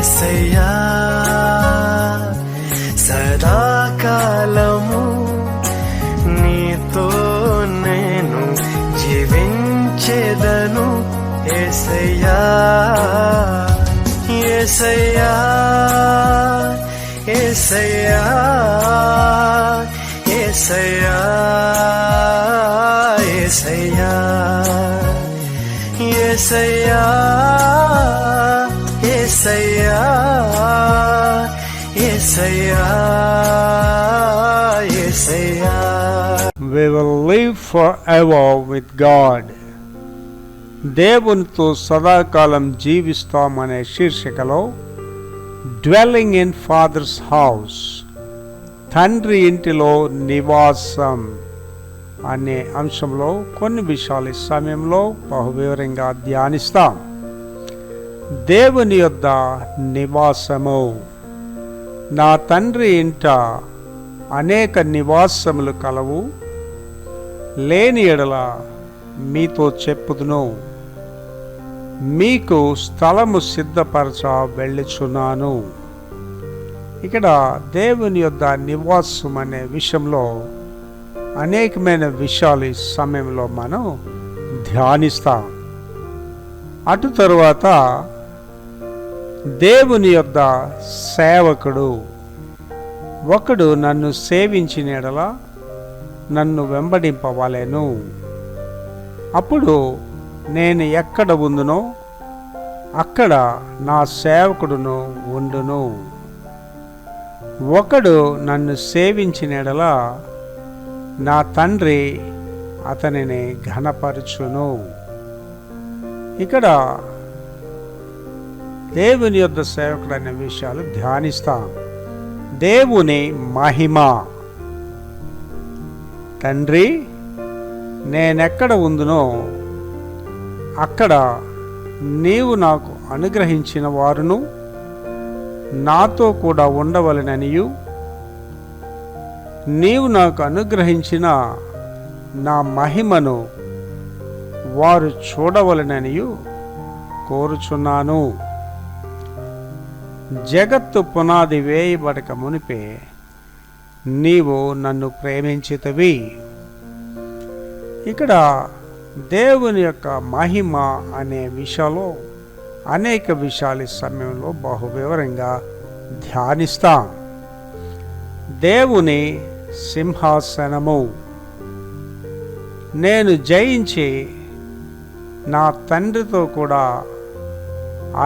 యేసయ్యా సదాకాలము నీతో నేను జీవించెదను యేసయ్యా యేసయ్యా యేసయ్యా యేసయ్యా యేసయ్యా యేసయ్యా యేసయ్యా యేసయ్యా యేసయ్యా. We will live forever with God. దేవునితో సదాకాలం జీవిస్తామనే శీర్షికలో డ్వెల్లింగ్ ఇన్ ఫాదర్స్ హౌస్, తండ్రి ఇంటిలో నివాసం అనే అంశంలో కొన్ని విషయాలు ఈ సమయంలో బహువివరంగా ధ్యానిస్తాం. దేవుని యొద్ద నివాసము. నా తండ్రి ఇంట అనేక నివాసములు కలవు, లేని ఎడల మీతో చెప్పుదును. మీకు స్థలము సిద్ధపరచ వెళ్ళుచున్నాను. ఇక్కడ దేవుని యొద్ద నివాసం అనే విషయంలో అనేకమైన విషయాలు ఈ సమయంలో మనం ధ్యానిస్తాం. అటు తరువాత దేవుని యొద్ద సేవకుడు. ఒకడు నన్ను సేవించిన ఎడల నన్ను వెంబడింపవలెను. అప్పుడు నేను ఎక్కడ ఉందునో అక్కడ నా సేవకుడును ఉండును. ఒకడు నన్ను సేవించిన ఎడల నా తండ్రి అతనిని ఘనపరచును. ఇక్కడ దేవుని యొద్ద సేవకుడు అనే విషయాలు ధ్యానిస్తాం. దేవుని మహిమ. తండ్రి, నేనెక్కడ ఉందునో అక్కడ నీవు నాకు అనుగ్రహించిన వారును నాతో కూడా ఉండవలెననియు, నీవు నాకు అనుగ్రహించిన నా మహిమను వారు చూడవలెననియు కోరుచున్నాను. జగత్తు పునాది వేయబడక మునిపే నీవు నన్ను ప్రేమించితివి. ఇక్కడ దేవుని యొక్క మహిమ అనే విషయంలో అనేక విషయాలు ఈ సమయంలో బహువివరంగా ధ్యానిస్తాం. దేవుని సింహాసనము. నేను జయించి నా తండ్రితో కూడా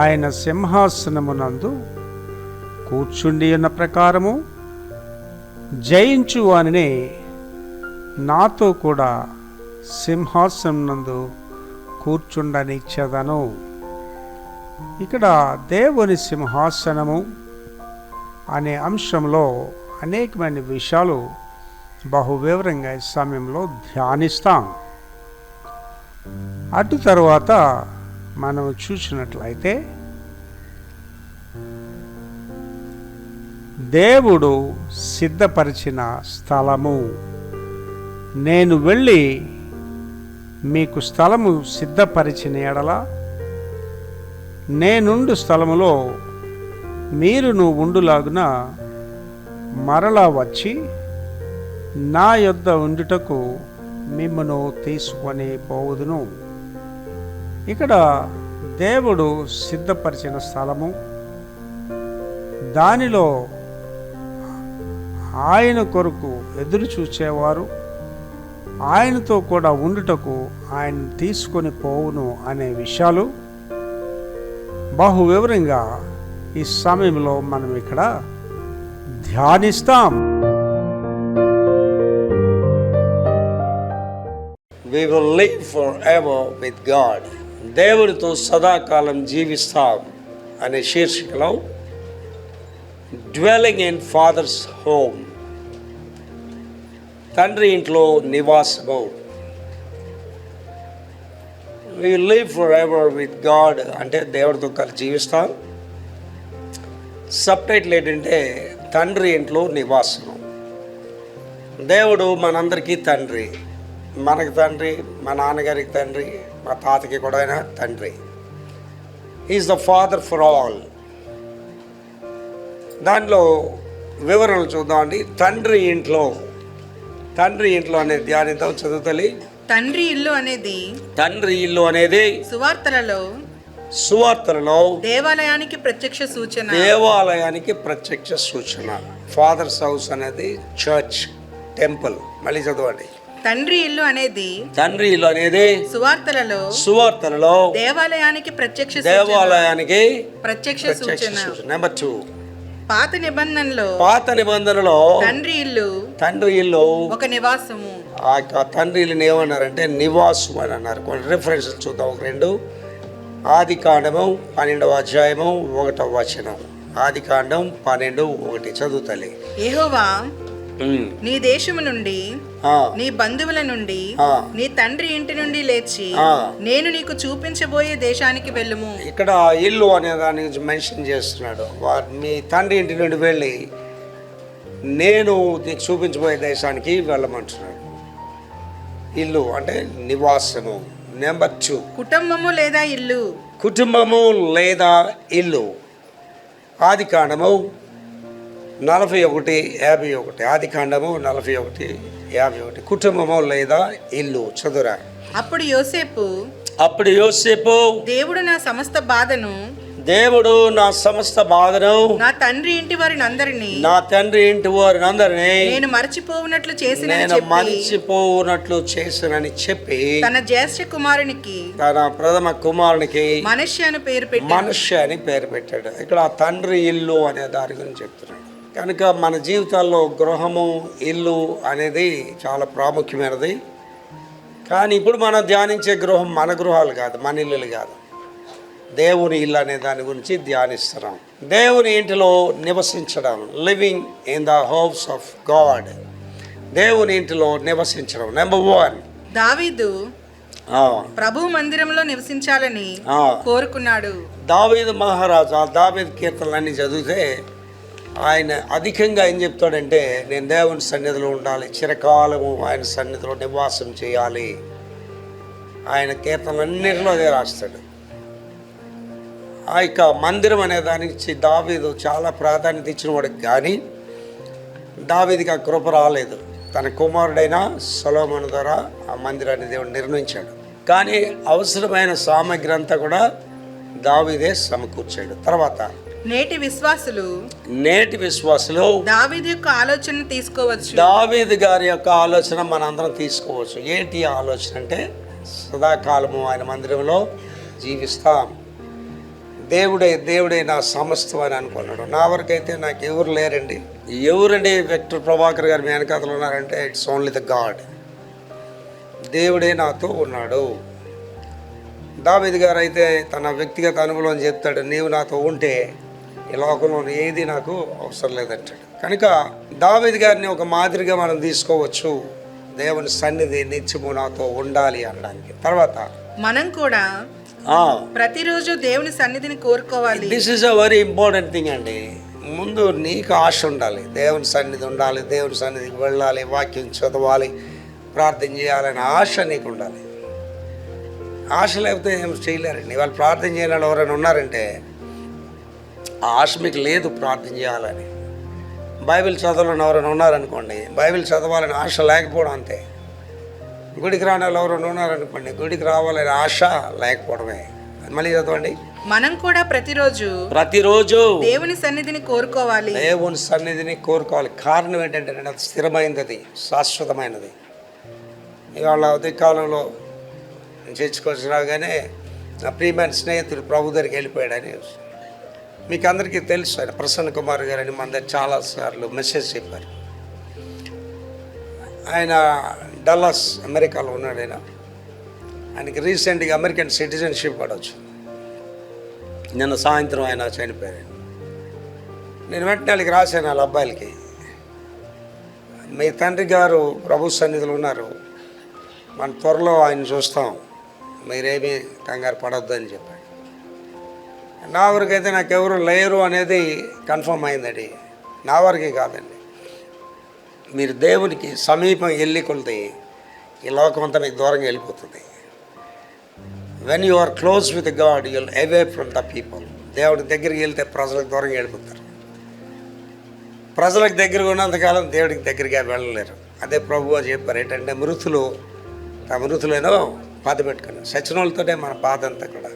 ఆయన సింహాసనమునందు కూర్చుండి ఉన్న ప్రకారము జయించు వానిని నాతో కూడా సింహాసనం నందు కూర్చుండనిచ్చేదను. ఇక్కడ దేవుని సింహాసనము అనే అంశంలో అనేకమైన విషయాలు బహువివరంగా ఈ సమయంలో ధ్యానిస్తాం. అటు తర్వాత మనం చూసినట్లయితే దేవుడు సిద్ధపరిచిన స్థలము. నేను వెళ్ళి మీకు స్థలము సిద్ధపరిచిన ఎడల నేనుండు స్థలములో మీరును ఉండులాగున మరలా వచ్చి నా యొద్ద ఉండుటకు మిమ్మను తీసుకొని పోవుదును. ఇక్కడ దేవుడు సిద్ధపరిచిన స్థలము, దానిలో ఆయన కొరకు ఎదురు చూచేవారు ఆయనతో కూడా ఉండుటకు ఆయన తీసుకొని పోవును అనే విషయాలు బహువివరంగా ఈ సమయంలో మనం ఇక్కడ ధ్యానిస్తాం. We will live forever with God. దేవుడితో సదాకాలం జీవిస్తాం అనే శీర్షికలో డ్వెల్లింగ్ ఇన్ ఫాదర్స్ హోమ్, తండ్రి ఇంట్లో నివాసము. We will live forever with God అంటే దేవుడితో కలిసి జీవిస్తాం. సబ్ టైటిల్ ఏంటంటే తండ్రి ఇంట్లో నివాసము. దేవుడు మనందరికీ తండ్రి. మనకి తండ్రి, మా నాన్నగారికి తండ్రి, మా తాతకి కూడా ఆయన తండ్రి. Is the father for all. దాంట్లో వివరణలు చూద్దామండి. తండ్రి ఇంట్లో అనేది ధ్యానిద్దాం. చదువుతలి. తండ్రి ఇల్లు అనేది తండ్రి ఇల్లు అనేది సువార్తలలో దేవాలయానికి ప్రత్యక్ష సూచన. ఫాదర్స్ హౌస్ అనేది చర్చ్, టెంపుల్. మళ్ళీ చదవండి. తండ్రి ఇల్లు అనేది సువార్తలలో దేవాలయానికి ప్రత్యక్ష సూచన. నెంబర్ 2, పాత నిబంధనలో తండ్రి ఇల్లు ఒక నివాసము. ఆ తండ్రి ఇల్లుని ఏమన్నారంటే నివాసం అని అన్నారు. కొన్ని రిఫరెన్సెస్ చూద్దాం. 2 ఆదికాండము 12వ అధ్యాయము 1వ వచనం. ఆదికాండం 12:1 చదువుతలే. యెహోవా నీ దేశము నుండి నీ బంధువుల నుండి నీ తండ్రి ఇంటి నుండి లేచి నేను నీకు చూపించబోయే దేశానికి వెళ్ళుము. ఇక్కడ ఇల్లు అనే దాని గురించి మెన్షన్ చేస్తున్నాడు. మీ తండ్రి ఇంటి నుండి వెళ్ళి నేను నీకు చూపించబోయే దేశానికి వెళ్ళమంటున్నాడు. ఇల్లు అంటే నివాసము. నెంబర్ 2 కుటుంబము లేదా ఇల్లు. ఆదికాండము 41:51. ఆదికాండము 41:51. కుటుంబము లేదా ఇల్లు. చదురా. అప్పుడు యోసేపు దేవుడు నా సమస్త బాధను నా నా తండ్రి ఇంటి వారిని అందరినీ నేను మరచిపోవునట్లు చేసినని చెప్పి తన జ్యేష్ఠ కుమారునికి తన ప్రథమ కుమారునికి మనష్య అని పేరు పెట్టాడు. ఇక్కడ తండ్రి ఇల్లు అనే దాని గురించి చెప్తున్నాడు. కనుక మన జీవితాల్లో గృహము, ఇల్లు అనేది చాలా ప్రాముఖ్యమైనది. కానీ ఇప్పుడు మనం ధ్యానించే గృహం మన గృహాలు కాదు, మన ఇల్లులు కాదు. దేవుని ఇల్లు అనే దాని గురించి ధ్యానిస్తున్నాం. దేవుని ఇంటిలో నివసించడం, living in the house of God. దేవుని ఇంటిలో నివసించడం. నెంబర్ 1 దావీదు ప్రభు మందిరంలో నివసించాలని కోరుకున్నాడు. దావీదు మహారాజు దావీదు కీర్తనలన్నీ చదివితే ఆయన అధికంగా ఏం చెప్తాడంటే నేను దేవుని సన్నిధిలో ఉండాలి, చిరకాలము ఆయన సన్నిధిలో నివాసం చేయాలి. ఆయన కీర్తనలన్నిటిలో అదే రాస్తాడు. ఆ యొక్క మందిరం అనే దానికి దావీదు చాలా ప్రాధాన్యత ఇచ్చిన వాడికి, కానీ దావీదుకి ఆ కృప రాలేదు. తన కుమారుడైన సొలొమోను ద్వారా ఆ మందిరాన్ని దేవుడు నిర్మించాడు. కానీ అవసరమైన సామగ్రి అంతా కూడా దావీదే సమకూర్చాడు. తర్వాత నేటి విశ్వాసులు దావీదు యొక్క ఆలోచన తీసుకోవచ్చు. దావీదు గారి యొక్క ఆలోచన మనందరం తీసుకోవచ్చు. ఏంటి ఆలోచన అంటే సదాకాలము ఆయన మందిరంలో జీవిస్తాం. దేవుడే నా సమస్తం అని అనుకున్నాడు. నా వరకైతే నాకు ఎవరు లేరండి. విక్టర్ ప్రభాకర్ గారు మీ వెనకాతలు ఉన్నారంటే ఇట్స్ ఓన్లీ ద గాడ్. దేవుడే నాతో ఉన్నాడు. దావీదు గారు అయితే తన వ్యక్తిగత అనుభవం చెప్తాడు, నీవు నాతో ఉంటే ఈ లోకంలో ఏది నాకు అవసరం లేదంటాడు. కనుక దావీదు గారిని ఒక మాదిరిగా మనం తీసుకోవచ్చు. దేవుని సన్నిధి నిత్యము నాతో ఉండాలి అనడానికి. తర్వాత మనం కూడా ప్రతిరోజు దేవుని సన్నిధిని కోరుకోవాలి. This is a very important thing అండి. ముందు నీకు ఆశ ఉండాలి, దేవుని సన్నిధి ఉండాలి, దేవుని సన్నిధికి వెళ్ళాలి, వాక్యం చదవాలి, ప్రార్థన చేయాలని ఆశ నీకు ఉండాలి. ఆశ లేకపోతే ఏం చేయలేరండి. వాళ్ళు ప్రార్థన చేయాలని ఎవరైనా ఉన్నారంటే ఆ ఆశ మీకు లేదు ప్రార్థన చేయాలని. బైబిల్ చదవాలని ఎవరైనా ఉన్నారనుకోండి, బైబిల్ చదవాలని ఆశ లేకపోవడం అంతే. గుడికి రాని వాళ్ళు ఎవరైనా ఉన్నారనుకోండి, గుడికి రావాలని ఆశ లేకపోవడమే. మళ్ళీ చదవండి. మనం కూడా ప్రతిరోజు దేవుని సన్నిధిని కోరుకోవాలి. కారణం ఏంటంటే అది స్థిరమైనది, అది శాశ్వతమైనది. ఇవాళ ఉదయకాలంలో చర్చకొచ్చి రాగానే నా ప్రియమైన స్నేహితుడు ప్రభు దగ్గరికి వెళ్ళిపోయాడని మీకు అందరికీ తెలుసు. ఆయన ప్రసన్న కుమార్ గారు అని మన దగ్గర చాలాసార్లు మెసేజ్ చెప్పారు. ఆయన డల్లాస్ అమెరికాలో ఉన్నాడు. ఆయనకి రీసెంట్గా అమెరికన్ సిటిజన్షిప్ పడవచ్చు. నిన్న సాయంత్రం ఆయన చనిపోయాడు. నేను వెంటనే వాళ్ళకి రాశాను, వాళ్ళ అబ్బాయిలకి, మీ తండ్రి గారు ప్రభు సన్నిధిలో ఉన్నారు, మన త్వరలో ఆయన చూస్తాం, మీరేమీ కంగారు పడొద్దు అని చెప్పాడు. నా వరకైతే నాకెవరు లేరు అనేది కన్ఫర్మ్ అయిందండి. నా వరకే కాదండి, మీరు దేవునికి సమీపం వెళ్ళి కొలితే ఈ లోకం అంతా మీకు దూరంగా వెళ్ళిపోతుంది. When you are close with God you will away from the people. దేవుడి దగ్గరికి వెళ్తే ప్రజలకు దూరంగా వెళ్ళిపోతారు. ప్రజలకు దగ్గరగా ఉన్నంతకాలం దేవుడికి దగ్గరగా వెళ్ళలేరు. అదే ప్రభువు చెప్పారు ఏంటంటే మృతులు ఆ మృతులేనో బాధ పెట్టుకున్నాను. సచిన వాళ్ళతోనే మన బాధ అంతా కూడా.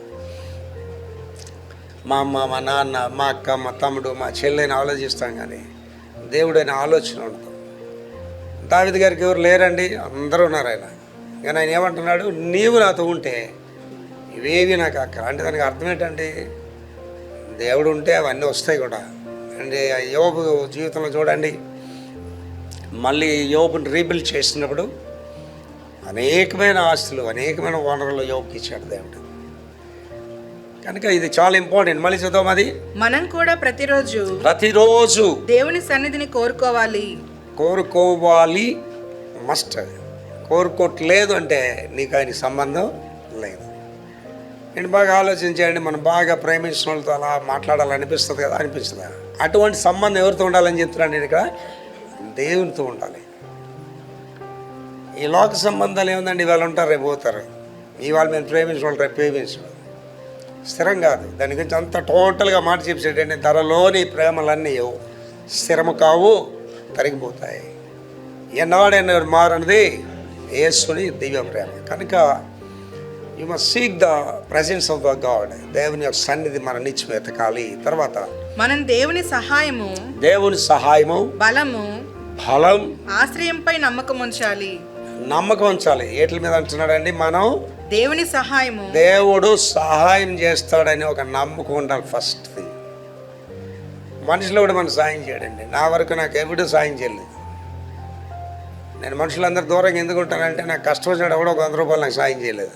మా అమ్మ, మా నాన్న, మా అక్క, మా తమ్ముడు, మా చెల్లెని ఆలోచిస్తాం, కానీ దేవుడైన ఆలోచన ఉండదు. దావీదు గారికి ఎవరు లేరండి, అందరూ ఉన్నారు ఆయన. కానీ ఆయన ఏమంటున్నాడు, నీవు నాతో ఉంటే ఇవేవి నాకు అక్క. అంటే దానికి అర్థం ఏంటంటే దేవుడు ఉంటే అవన్నీ వస్తాయి కూడా. అంటే యోబు జీవితంలో చూడండి, మళ్ళీ యోబుని రీబిల్డ్ చేసినప్పుడు అనేకమైన ఆస్తులు, అనేకమైన వనరులు యోబుకి ఇచ్చాడు దేవుడు. కనుక ఇది చాలా ఇంపార్టెంట్. మళ్ళీ చదువు, అది మనం కూడా ప్రతిరోజు దేవుని సన్నిధిని కోరుకోవాలి. మస్ట్. కోరుకోవట్లేదు అంటే నీకు ఆయనకి సంబంధం లేదు. నేను బాగా ఆలోచించండి, మనం బాగా ప్రేమించిన వాళ్ళతో అలా మాట్లాడాలనిపిస్తుంది కదా, అనిపిస్తుందా? అటువంటి సంబంధం ఎవరితో ఉండాలని చెప్తున్నాను నేను ఇక్కడ, దేవునితో ఉండాలి. ఈ లోక సంబంధాలు ఏముందండి, ఇవాళ ఉంటారు రేపు పోతారు. ఇవాళ మేము ప్రేమించిన వాళ్ళు రేపు ప్రేమించడం స్థిరం కాదు. దాని గురించి అంతా టోటల్గా మాట చెప్పేటంటే ధరలోని ప్రేమలన్నీ స్థిరము కావు, తరిగిపోతాయి. ఎన్నవాడైనా మారనిది యేసుని దివ్య ప్రేమ. కనుక you must seek the presence of the God. దేవుని యొక్క సన్నిధి మన నిత్యం వెతకాలి. తర్వాత మనం దేవుని సహాయము బలం ఆశ్రయంపై నమ్మకం ఉంచాలి. ఏట్ల మీద అంటున్నాడండి, మనం దేవుడు సహాయం చేస్తాడని ఒక నమ్మకం ఉండాలి. First thing. మనుషులు కూడా మనం సాయం చేయడండి. నా వరకు నాకు ఎప్పుడూ సాయం చేయలేదు. నేను మనుషులందరూ దూరంగా ఎందుకు ఉంటానంటే, నాకు కష్టం వచ్చినప్పుడు కూడా ఒక 100 రూపాయలు నాకు సాయం చేయలేదు.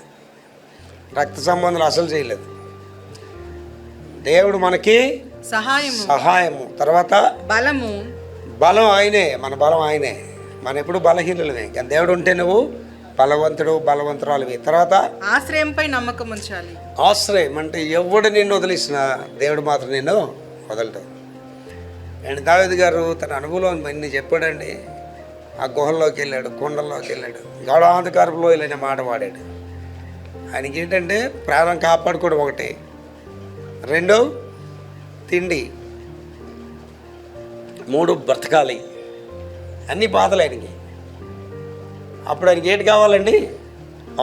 రక్త సంబంధాలు అసలు చేయలేదు. దేవుడు మనకి సహాయము, తర్వాత బలం ఆయనే. మన బలం ఆయనే. మన ఎప్పుడు బలహీనులమే, కానీ దేవుడు ఉంటే నువ్వు బలవంతురాలివి. తర్వాత ఆశ్రయంపై నమ్మకం ఉంచాలి. ఆశ్రయం అంటే ఎవడు నిన్ను వదిలేసినా దేవుడు మాత్రం నిన్ను వదలడు. అండ్ దావీదు గారు తన అనుభవం ఇన్ని చెప్పాడండి. ఆ గుహల్లోకి వెళ్ళాడు, కొండల్లోకి వెళ్ళాడు, గాఢాంధకారపు లోయలనే మాట వాడాడు. ఆయనకి ఏంటంటే ప్రాణం కాపాడుకోవడం ఒకటి, 2 తిండి, 3 బ్రతకాలి. అన్ని బాధలు ఆయనకి. అప్పుడు ఆయనకి ఏంటి కావాలండి?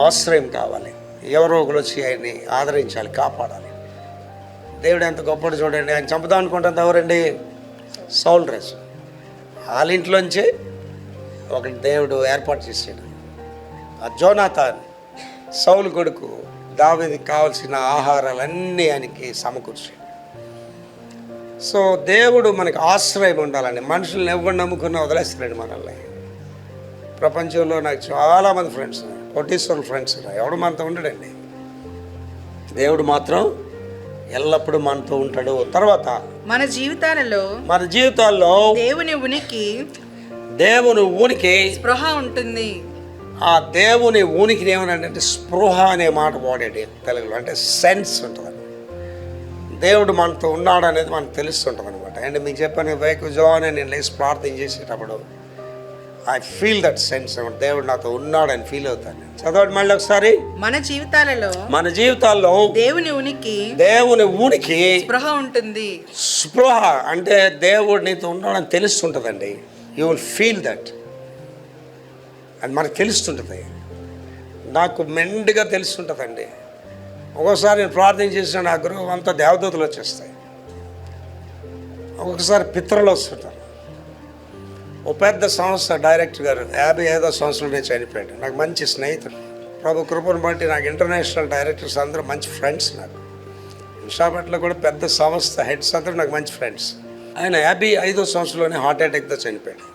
ఆశ్రయం కావాలి. ఎవరో ఒకరు వచ్చి ఆయన్ని ఆదరించాలి, కాపాడాలి. దేవుడు ఎంత గొప్పడు చూడండి. ఆయన చంపుదాం అనుకుంటుంది ఎవరండి? సౌల్ రాజు. వాళ్ళ ఇంట్లోంచి ఒక దేవుడు ఏర్పాటు చేశాడు. ఆ జోనాథాన్, సౌలు కొడుకు, దావీదుకి కావాల్సిన ఆహారాలన్నీ ఆయనకి సమకూర్చాడు. సో దేవుడు మనకు ఆశ్రయం ఉండాలండి. మనుషులను ఎవరు నమ్ముకున్నా వదిలేస్తారండి మనల్ని. ప్రపంచంలో నాకు చాలామంది ఫ్రెండ్స్, కోటీశ్వరుల ఫ్రెండ్స్, ఎవడు మనతో ఉండడండి. దేవుడు మాత్రం ఎల్లప్పుడూ మనతో ఉంటాడు. తర్వాత మన జీవితాల్లో దేవుని ఉనికి స్పృహ ఉంటుంది. ఆ దేవుని ఉనికిని ఏమనంటే స్పృహ అనే మాట వాడేది తెలుగులో, అంటే సెన్స్ ఉంటుంది. దేవుడు మనతో ఉన్నాడు అనేది మనకు తెలుస్తుంటుంది అనమాట. అండ్ మీకు చెప్పాను, వేకుజానే నేను లేచి ప్రార్థన చేసేటప్పుడు ఐ ఫీల్ దట్ సెన్స్. దేవుడు నాతో ఉన్నాడని ఫీల్ అవుతాను. చదవండి మళ్ళీ ఒకసారి. మన జీవితాల్లో దేవుని ఉనికి స్పృహ ఉంటుంది. స్పృహ అంటే దేవుడు నీతో ఉన్నాడని తెలుస్తుంటుందండి. You will feel that. అది మనకు తెలుస్తుంటుంది. నాకు మెండుగా తెలుస్తుంటుందండి. ఒక్కోసారి నేను ప్రార్థన చేసిన నా గృహం అంతా దేవదూతలు వచ్చేస్తాయి. ఒక్కొక్కసారి పితరులు వస్తుంటారు. ఓ పెద్ద సంస్థ డైరెక్టర్ గారు 55వ సంవత్సరంలో చనిపోయాడు. నాకు మంచి స్నేహితుడు. ప్రభు కృపను బట్టి నాకు ఇంటర్నేషనల్ డైరెక్టర్స్ అందరూ మంచి ఫ్రెండ్స్. నాకు విశాఖపట్నంలో కూడా పెద్ద సంస్థ హెడ్స్ అందరూ నాకు మంచి ఫ్రెండ్స్. ఆయన 55వ సంవత్సరంలోనే హార్ట్ అటాక్తో చనిపోయాడు.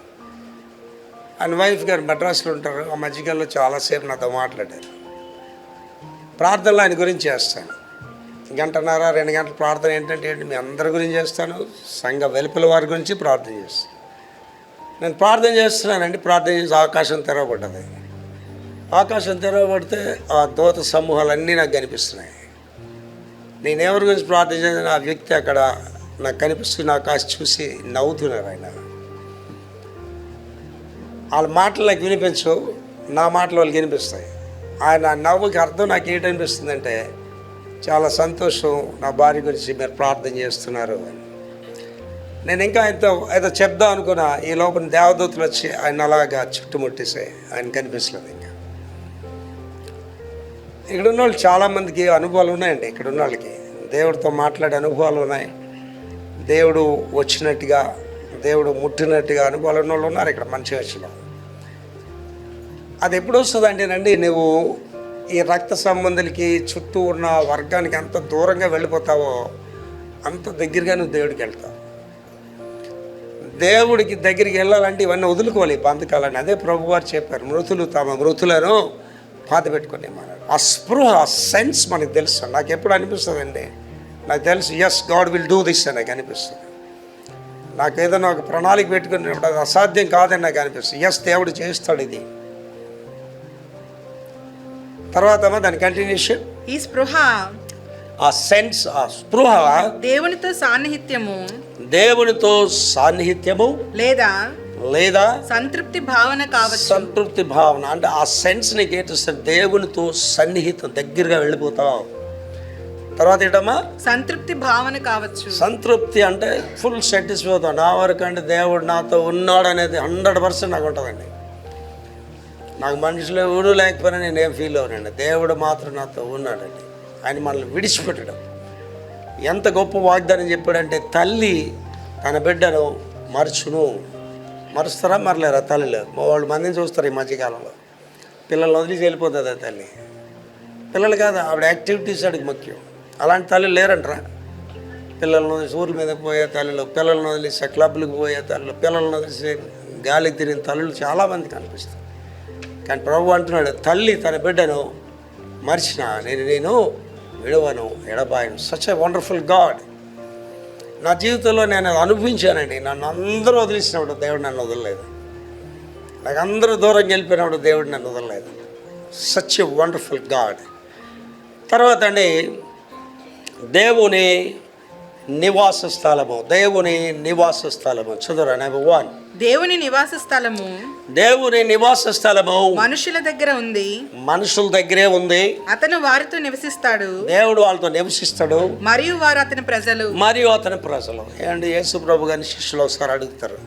ఆయన వైఫ్ గారు మద్రాసులో ఉంటారు. ఆ మధ్యకాలంలో చాలాసేపు నాతో మాట్లాడారు. ప్రార్థనలు ఆయన గురించి చేస్తాను. 1.5 గంటలు 2 గంటల ప్రార్థన ఏంటంటే మీ అందరి గురించి చేస్తాను, సంఘ వెలుపల వారి గురించి ప్రార్థన చేస్తాను. నేను ప్రార్థన చేస్తున్నానండి. ప్రార్థన చేసి ఆకాశం తెరవబడ్డది. ఆకాశం తెరవబడితే ఆ దూత సమూహాలన్నీ నాకు కనిపిస్తున్నాయి. నేను ఎవరి గురించి ప్రార్థన చేసిన ఆ వ్యక్తి అక్కడ నాకు కనిపిస్తున్న ఆకాశం చూసి నవ్వుతున్నారు. ఆయన వాళ్ళ మాటలు నాకు వినిపించవు, నా మాటలు వాళ్ళకి వినిపిస్తాయి. ఆయన నవ్వుకి అర్థం నాకు ఏంటనిపిస్తుందంటే, చాలా సంతోషం, నా భార్య గురించి మీరు ప్రార్థన చేస్తున్నారు అని. నేను ఇంకా ఆయనతో ఏదో చెప్దాం అనుకున్నా, ఈ లోపల దేవదూతలు వచ్చి ఆయన అలాగా చుట్టుముట్టేసే ఆయన కనిపించలేదు. ఇంకా ఇక్కడ ఉన్న వాళ్ళు చాలామందికి అనుభవాలు ఉన్నాయండి. ఇక్కడ ఉన్న వాళ్ళకి దేవుడితో మాట్లాడే అనుభవాలు ఉన్నాయి, దేవుడు వచ్చినట్టుగా దేవుడు ముట్టినట్టుగా అనుభవాలు ఉన్న వాళ్ళు ఉన్నారు ఇక్కడ మంచి చర్చిలో. అది ఎప్పుడు వస్తుంది అంటేనండి, నువ్వు ఈ రక్త సంబంధులకి చుట్టూ ఉన్న వర్గానికి ఎంత దూరంగా వెళ్ళిపోతావో అంత దగ్గరగా నువ్వు దేవుడికి వెళ్తావు. దేవుడికి దగ్గరికి వెళ్ళాలంటే ఇవన్నీ వదులుకోవాలి, బంధకాలని. అదే ప్రభువారు చెప్పారు, మృతులు తమ మృతులను పాత పెట్టుకుని అన్నారు. ఆ స్పృహ, ఆ సెన్స్ మనకు తెలుసు. నాకు ఎప్పుడు అనిపిస్తుందండి, నాకు తెలుసు yes God will do this అని నాకు అనిపిస్తుంది. నాకు ఏదైనా ఒక ప్రణాళిక పెట్టుకున్నప్పుడు అది అసాధ్యం కాదని నాకు అనిపిస్తుంది. ఎస్ దేవుడు చేస్తాడు ఇది. తర్వాత దాని కంటిన్యూషన్, ఈ స్పృహ, ఆ సెన్స్, ఆ స్పృహ దేవునితో సాన్నిహిత్యము, దేవునితో సాన్నిహిత్యము లేదా లేదా సంతృప్తి భావన కావచ్చు. సంతృప్తి భావన అంటే ఆ సెన్స్ నీకు ఏంటంటే దేవునితో సన్నిహితం, దగ్గరగా వెళ్ళిపోతావు. తర్వాత ఏంటమ్మా, సంతృప్తి భావన కావచ్చు. సంతృప్తి అంటే ఫుల్ సాటిస్ఫై అవుతాం. నా వరకు అంటే దేవుడు నాతో ఉన్నాడు అనేది 100% నాకు ఉంటుందండి. నాకు మనుషులు ఎవడు లేకపోయినా నేనేం ఫీల్ అవ్వనండి. దేవుడు మాత్రం నాతో ఉన్నాడండి. ఆయన మనల్ని విడిచిపెట్టడం ఎంత గొప్ప వాగ్దానం చెప్పాడంటే, తల్లి తన బిడ్డను మరుస్తారా మరలేరా తల్లిలో? వాళ్ళు మందిని చూస్తారు ఈ మధ్యకాలంలో, పిల్లల్ని వదిలేసి వెళ్ళిపోతుంది ఆ తల్లి. పిల్లలు కాదు, ఆవిడ యాక్టివిటీస్ అడిగి ముఖ్యం. అలాంటి తల్లిలు లేరంటారా? పిల్లలను వదిలేసి ఊర్ల మీద పోయే తల్లిలు, పిల్లలను వదిలేసి క్లబ్లకు పోయే తల్లిలు, పిల్లలను వదిలేసి గాలికి తిరిగిన తల్లులు చాలామంది కనిపిస్తారు. కానీ ప్రభు అంటున్నాడు, తల్లి తన బిడ్డను మర్చిన నేను విడవను, ఎడబాయను. Such a wonderful God. నా జీవితంలో నేను అది అనుభవించానండి. నన్ను అందరూ వదిలేసినప్పుడు దేవుడు నన్ను వదలలేదు. నాకు అందరూ దూరం వెళ్ళిపోయినప్పుడు దేవుడు నన్ను వదలలేదు. Such a wonderful God. తర్వాత అండి, దేవుని నివాస స్థలము. దేవుని నివాస స్థలము చదువురా. నెంబర్ 1, దేవుని నివాస స్థలము, దేవుని నివాస స్థలము మనుషుల దగ్గర ఉంది, మనుషుల దగ్గరే ఉంది. అతను వారితో నివసిస్తాడు, దేవుడు వాళ్ళతో నివసిస్తాడు, మరియు వారు అతని ప్రజలు. ఏమండి, యేసు ప్రభు గారిని శిష్యులు ఒకసారి అడుగుతారు,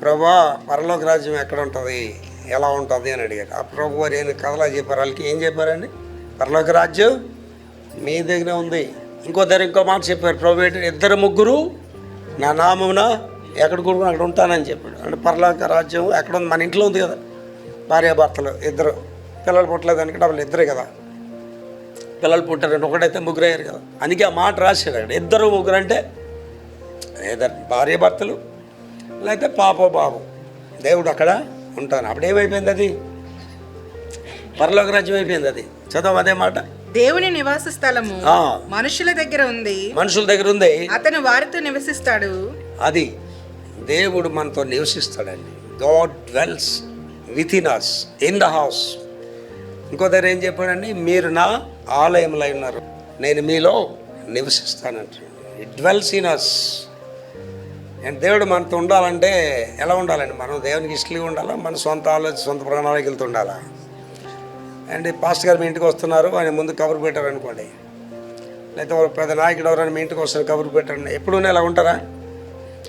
ప్రభా పరలోక రాజ్యం ఎక్కడ ఉంటుంది, ఎలా ఉంటుంది అని అడిగారు. ఆ ప్రభు వారు ఏం కథలా చెప్పారు. వాళ్ళకి ఏం చెప్పారండి? పరలోక రాజ్యం మీ దగ్గర ఉంది. ఇంకో మాట చెప్పారు ప్రభు, 2 3 నా నామమున ఎక్కడ కూడుకుని అక్కడ ఉంటానని చెప్పాడు. అంటే పరలోక రాజ్యం ఎక్కడ ఉంది? మన ఇంట్లో ఉంది కదా. భార్యాభర్తలు 2, పిల్లలు పుట్టలేదు అనుకుంటే వాళ్ళు 2 కదా. పిల్లలు పుట్టారంటే ఒకటైతే 3 అయ్యారు కదా. అందుకే ఆ మాట రాశాడు అక్కడ. 2 3 అంటే ఏదో భార్యాభర్తలు లేకపోతే పాప బాబు, దేవుడు అక్కడ ఉంటాను. అప్పుడేమైపోయింది? అది పరలోక రాజ్యం అయిపోయింది. అది చదవం అదే మాట. దేవుని నివాస స్థలము మనుషుల దగ్గర ఉంది, అతను వారితో నివసిస్తాడు. అది దేవుడు మనతో నివసిస్తాడండి. God dwells with in us, in the house. ఇంకో దగ్గర ఏం చెప్పాడండి? మీరు నా ఆలయంలో ఉన్నారు, నేను మీలో నివసిస్తానంటాడు. It dwells in us. And దేవుడు మనతో ఉండాలంటే ఎలా ఉండాలండి? మనం దేవునికి ఇష్టంగా ఉండాలా, మన సొంత ఆలోచన సొంత ప్రణాళికలతో ఉండాలా? అండ్ పాస్టర్ గారు మీ ఇంటికి వస్తున్నారు, ఆయన ముందు కబురు పెట్టారు అనుకోండి, లేకపోతే పెద్ద నాయకుడు ఎవరైనా మీ ఇంటికి వస్తారు కబురు పెట్టండి, ఎప్పుడూ ఇలా ఉంటారా?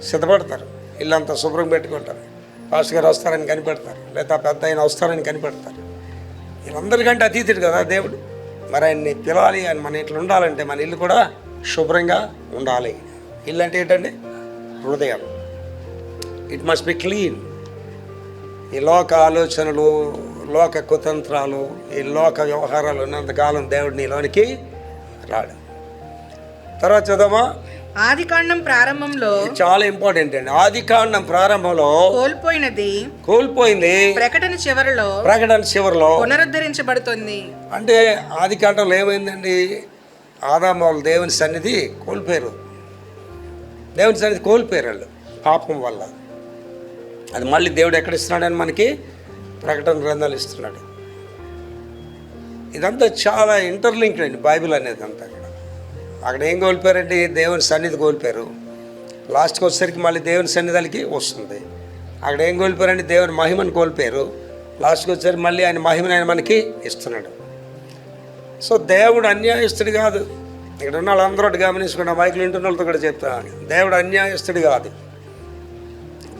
సిద్ధపడతారు, ఇల్లంతా శుభ్రం పెట్టుకుంటారు. పాస్టర్ గారు వస్తారని కనిపెడతారు, లేదా పెద్ద ఆయన వస్తారని కనిపెడతారు. వీళ్ళందరికంటే అతీతుడు కదా దేవుడు. మరి ఆయన్ని పిలవాలి, ఆయన మన ఇంట్లో ఉండాలంటే మన ఇల్లు కూడా శుభ్రంగా ఉండాలి. ఇల్లు అంటే ఏంటండి? హృదయం. It must be clean. ఈ లోక ఆలోచనలు, లోక కుతంత్రాలు, ఈ లోక వ్యవహారాలు ఉన్నంతకాలం దేవుడు నీలోనికి రాడు. తర్వాత చదవమా, ఆదికాండం ప్రారంభంలో, చాలా ఇంపార్టెంట్ అండి. ఆదికాండం ప్రారంభంలో కోల్పోయింది ప్రకటన చివరిలో పునరుద్ధరించబడుతుంది. అంటే ఆదికాండంలో ఏమైందండి? ఆదాము వాళ్ళు దేవుని సన్నిధి కోల్పోయారు. వాళ్ళు పాపం వల్ల. అది మళ్ళీ దేవుడు ఎక్కడ ఇస్తున్నాడని మనకి ప్రకటన గ్రంథాలు ఇస్తున్నాడు. ఇదంతా చాలా ఇంటర్లింక్డ్ అండి బైబిల్ అనేది అంతా. అక్కడ ఏం కోల్పోయారండి? దేవుని సన్నిధి కోల్పోయారు. లాస్ట్కి వచ్చేసరికి మళ్ళీ దేవుని సన్నిధానికి వస్తుంది. అక్కడ ఏం కోల్పోయారండి? దేవుని మహిమను కోల్పోయారు. లాస్ట్కి వచ్చేసరికి మళ్ళీ ఆయన మహిమను ఆయన మనకి ఇస్తున్నాడు. సో దేవుడు అన్యాయస్తుడు కాదు. ఇక్కడ ఉన్న వాళ్ళందరూ గమనించుకున్న మైకులు ఇంటున్న వాళ్ళతో కూడా చెప్తాను, దేవుడు అన్యాయస్తుడు కాదు.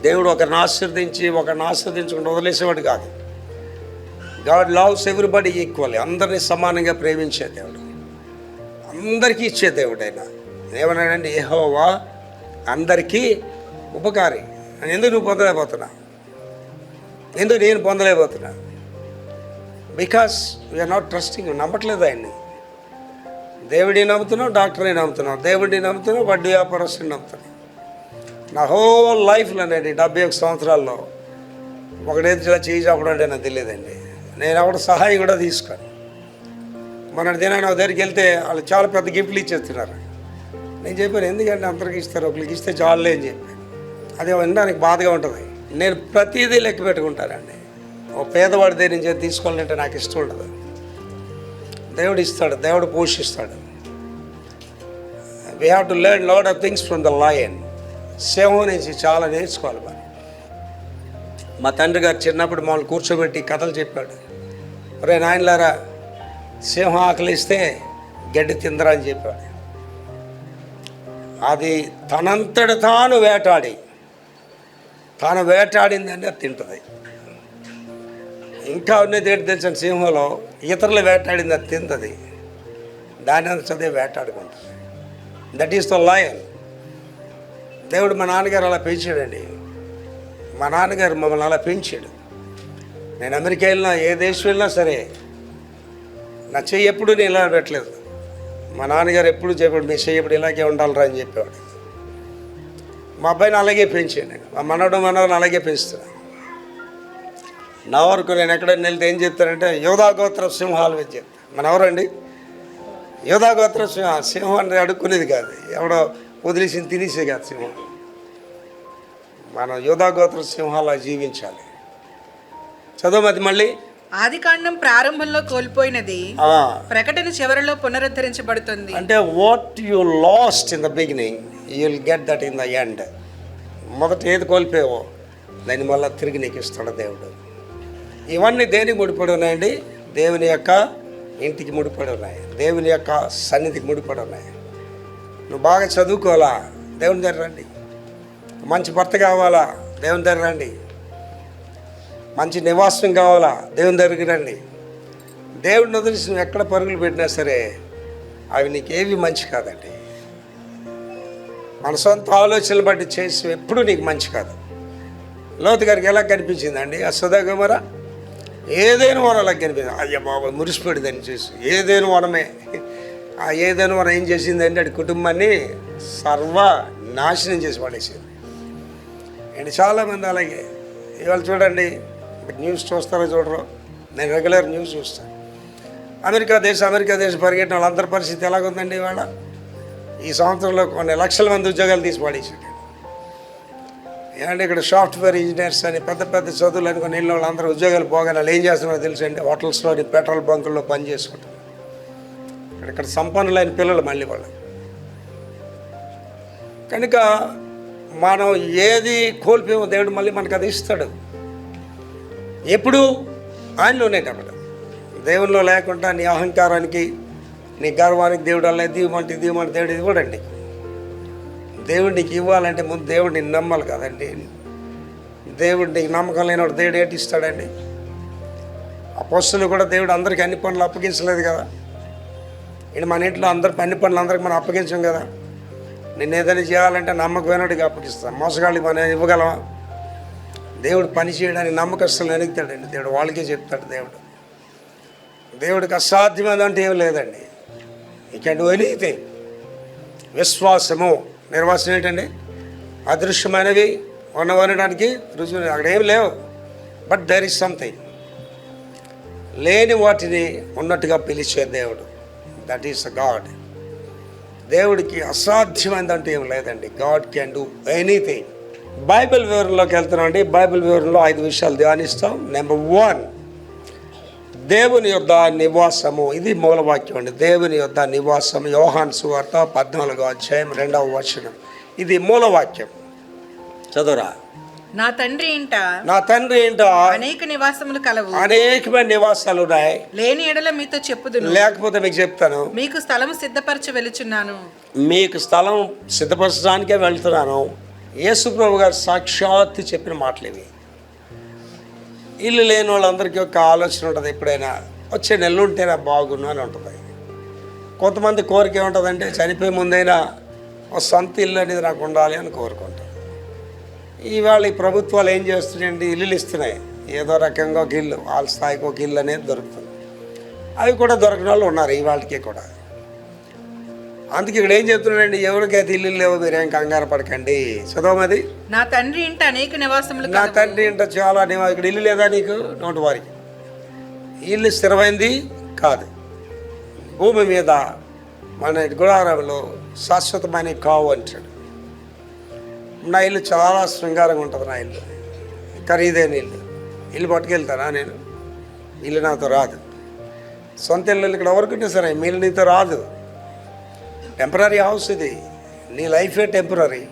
దేవుడు ఒకరిని ఆశీర్దించుకుంటూ వదిలేసేవాడు కాదు. God loves everybody equally. అందరినీ సమానంగా ప్రేమించే దేవుడు, అందరికీ ఇచ్చే దేవుడు. ఆయన ఏమన్నాడంటే, యెహోవా అందరికీ ఉపకారి. ఎందుకు నువ్వు పొందలేకపోతున్నా? ఎందుకు నేను పొందలేకపోతున్నా? Because we are not trusting. నమ్మట్లేదు ఆయన్ని. దేవుడిని నమ్ముతున్నావు, డాక్టర్ని నమ్ముతున్నావు, దేవుడిని నమ్ముతున్నావు, వడ్డీ వ్యాపారస్తుని నమ్ముతున్నావు. నా హోల్ లైఫ్లో నేను 71 సంవత్సరాల్లో ఒకడేది ఇలా చేయి చెప్పడం అంటే నాకు తెలియదండి. నేను ఎవడ సహాయం కూడా తీసుకోను. మన దినాన్ని ఒక దగ్గరికి వెళ్తే వాళ్ళు చాలా పెద్ద గిఫ్ట్లు ఇచ్చేస్తున్నారు. నేను చెప్పాను, ఎందుకంటే అందరికి ఇస్తారు, ఒకరికి ఇస్తే చాలులే అని చెప్పాను. అది వినడానికి బాధగా ఉంటుంది. నేను ప్రతిదీ లెక్క పెట్టుకుంటానండి. ఓ పేదవాడి దగ్గర నుంచి తీసుకోవాలంటే నాకు ఇష్టం ఉండదు. దేవుడు ఇస్తాడు, దేవుడు పోషిస్తాడు. We have to learn lot of things from the lion. సింహం నుంచి చాలా నేర్చుకోవాలి మనం. మా తండ్రి గారు చిన్నప్పుడు మమ్మల్ని కూర్చోబెట్టి కథలు చెప్పాడు. ఒరే నాయనలారా, సింహం ఆకలిస్తే గడ్డి తిందరా అని చెప్పాడు. అది తనంతట తాను వేటాడిందంటే అది తింటుంది. ఇంకా ఉన్నది ఏంటి తెలిసిన, సింహంలో ఇతరులు వేటాడింది అది తింటుంది, దాని అంతదే వేటాడుకుంటుంది. That is the lion. దేవుడు మా నాన్నగారు అలా పెంచాడండి. మా నాన్నగారు మమ్మల్ని అలా పెంచాడు. నేను అమెరికా వెళ్ళినా, ఏ దేశం వెళ్ళినా సరే నా చెయ్యి ఎప్పుడు నేను ఇలా పెట్టలేదు. మా నాన్నగారు ఎప్పుడు చెప్పాడు, మీ చెయ్యి ఎప్పుడు ఇలాగే ఉండాలిరా అని చెప్పేవాడు. మా అబ్బాయిని అలాగే పెంచాను. మా మనవడిని అలాగే పెంచుతున్నాను. నా వరకు నేను ఎక్కడైనా వెళ్తే ఏం చెప్తానంటే, యోధా గోత్ర సింహాలు అని చెప్తాను. మన ఎవరండి? యోధా గోత్ర సింహం అని అడుక్కునేది కాదు, ఎవడో వదిలేసి తినేసే కాదు సింహం. మనం యోధా గోత్ర సింహాలా జీవించాలి. చదువు మళ్ళీ. ఆదికాండం ప్రారంభంలో కోల్పోయినది ప్రకటన చివరిలో పునరుద్ధరించబడుతుంది. అంటే what you last in the beginning you will get that in the end. మొదట ఏది కోల్పోయావో దాన్ని మళ్ళీ తిరిగి నీకు ఇస్తాడు దేవుడు. ఇవన్నీ దేనికి ముడిపడి ఉన్నాయండి? దేవుని యొక్క ఇంటికి ముడిపడి ఉన్నాయి, దేవుని యొక్క సన్నిధికి ముడిపడి ఉన్నాయి. నువ్వు బాగా చదువుకోవాలా, దేవుని దగ్గర రండి. మంచి భర్త కావాలా, దేవుని దగ్గర రండి. మంచి నివాసం కావాలా, దేవుని దగ్గరికి రండి. దేవుడిని వదిలేసి నువ్వు ఎక్కడ పరుగులు పెట్టినా సరే అవి నీకేవి మంచి కాదండి. మన సొంత ఆలోచనలు బట్టి చేసి ఎప్పుడు నీకు మంచి కాదు. లోతు గారికి ఎలా కనిపించిందండి ఆ సొదొమ గొమొర్రా? ఏదైనా వనం అలా కనిపించింది. అయ్య బాబా మురిసిపడిందని చూసి. ఏదైనా వనమే. ఆ ఏదైనా వనం ఏం చేసిందంటే అటు కుటుంబాన్ని సర్వనాశనం చేసి పడేసింది. అండ్ చాలామంది అలాగే. ఇవాళ చూడండి, న్యూస్ చూస్తారో చూడరు, నేను రెగ్యులర్ న్యూస్ చూస్తాను. అమెరికా దేశం పరిగెట్టిన వాళ్ళందరి పరిస్థితి ఎలాగుందండి ఇవాళ? ఈ సంవత్సరంలో కొన్ని లక్షల మంది ఉద్యోగాలు తీసి పడేసాడు. ఏమంటే ఇక్కడ సాఫ్ట్వేర్ ఇంజనీర్స్ అని పెద్ద పెద్ద చదువులు అనుకుని వెళ్ళిన వాళ్ళందరూ ఉద్యోగాలు పోగానే వాళ్ళు ఏం చేస్తున్నారో తెలుసు అండి? హోటల్స్లోని పెట్రోల్ బంకుల్లో పని చేసుకుంటారు. ఇక్కడ సంపన్నులైన పిల్లలు మళ్ళీ వాళ్ళు. కనుక మనం ఏది కోల్పోయామో దేవుడు మళ్ళీ మనకు అది ఇస్తాడు. ఎప్పుడు ఆయనలోనే కాబట్టి. దేవునిలో లేకుండా నీ అహంకారానికి, నీ గర్వానికి దేవుడు అలా దీవమంటే దేవుడు ఇవ్వడండి. దేవుడు నీకు ఇవ్వాలంటే ముందు దేవుడిని నమ్మాలి కదండి. దేవుడు నీకు నమ్మకం లేనివాడు దేవుడు ఏంటి ఇస్తాడండి? అపోస్తలులు కూడా దేవుడు అందరికీ అన్ని పనులు అప్పగించలేదు కదా. ఇది మన ఇంట్లో అన్ని పనులు అందరికి మనం అప్పగించాం కదా. నేను ఏదైనా చేయాలంటే నమ్మకమైనడికి అప్పగిస్తాను. మోసగాళ్ళకి మనం ఇవ్వగలమా? దేవుడు పని చేయడానికి నమ్మకస్తులను అడుగుతాడండి దేవుడు. వాళ్ళకే చెప్తాడు దేవుడు. దేవుడికి అసాధ్యమైనదంటే ఏం లేదండి. You can do anything. విశ్వాసము నిర్వాసం ఏంటండి? అదృశ్యమైనవి ఉన్నవనడానికి రుజువు అక్కడ ఏమి లేవు. But there is something. లేని వాటిని ఉన్నట్టుగా పిలిచే దేవుడు. That is God. దేవుడికి అసాధ్యమైనదంటే ఏం లేదండి. God can do anything. Bible వివరణలోకి వెళ్తున్నాం అండి. బైబిల్ వివరణలో 5 విషయాలు ధ్యానిస్తాం. నెంబర్ 1, దేవుని యొద్ద నివాసము. ఇది మూలవాక్యం అండి. దేవుని యొద్ద నివాసం. యోహాను సువార్త 14వ అధ్యాయం 2వ వచనం. ఇది మూలవాక్యం. చదువురా. నా తండ్రి ఇంట నా తండ్రి ఏంటో అనేక నివాసములు కలవు. అనేకమైన నివాసాలు ఉన్నాయి. లేని ఎడల మీతో చెప్పుదును. లేకపోతే మీకు చెప్తాను. మీకు స్థలము సిద్ధపరచ వెలుచున్నాను. మీకు స్థలం సిద్ధపరచడానికే వెళ్తున్నాను. యేసు ప్రభు గారు సాక్షాత్తు చెప్పిన మాటలు ఇవి. ఇల్లు లేని వాళ్ళందరికీ ఒక ఆలోచన ఉంటుంది, ఎప్పుడైనా వచ్చే నెలలు ఉంటేనే బాగున్నా అని ఉంటుంది. కొంతమంది కోరిక ఏముంటుందంటే చనిపోయే ముందైనా ఒక సొంత ఇల్లు అనేది నాకు ఉండాలి అని కోరుకుంటారు. ఈవేళ ఈ ప్రభుత్వాలు ఏం చేస్తున్నాయండి, ఇల్లులు ఇస్తున్నాయి. ఏదో రకంగా ఒక ఇల్లు, వాళ్ళ స్థాయికి ఒక ఇల్లు అనేది దొరుకుతుంది. అవి కూడా దొరకని వాళ్ళు ఉన్నారు ఇవాళకి కూడా. అందుకే ఇక్కడ ఏం చెప్తున్నాడండి, ఎవరికైతే ఇల్లు లేవు మీరేం కంగారు పడకండి. చదవమది. నా తండ్రి ఇంట అనేక నివాసములు నా తండ్రి ఇంట చాలా ఇక్కడ ఇల్లు లేదా నీకు? నోటి వారికి ఇల్లు స్థిరమైంది కాదు. భూమి మీద మన గుడారంలో శాశ్వతమైన కావు అంటాడు. నా ఇల్లు చాలా శృంగారంగా ఉంటుంది. నా ఇల్లు ఖరీదైన ఇల్లు పట్టుకెళ్తానా నేను? ఇల్లు నాతో రాదు. సొంత ఇల్లు ఇక్కడ ఎవరికైనా సరే మీ ఇల్లు నీతో రాదు. టెంపరీ హౌస్ ఇది. నీ లైఫే టెంపరీ.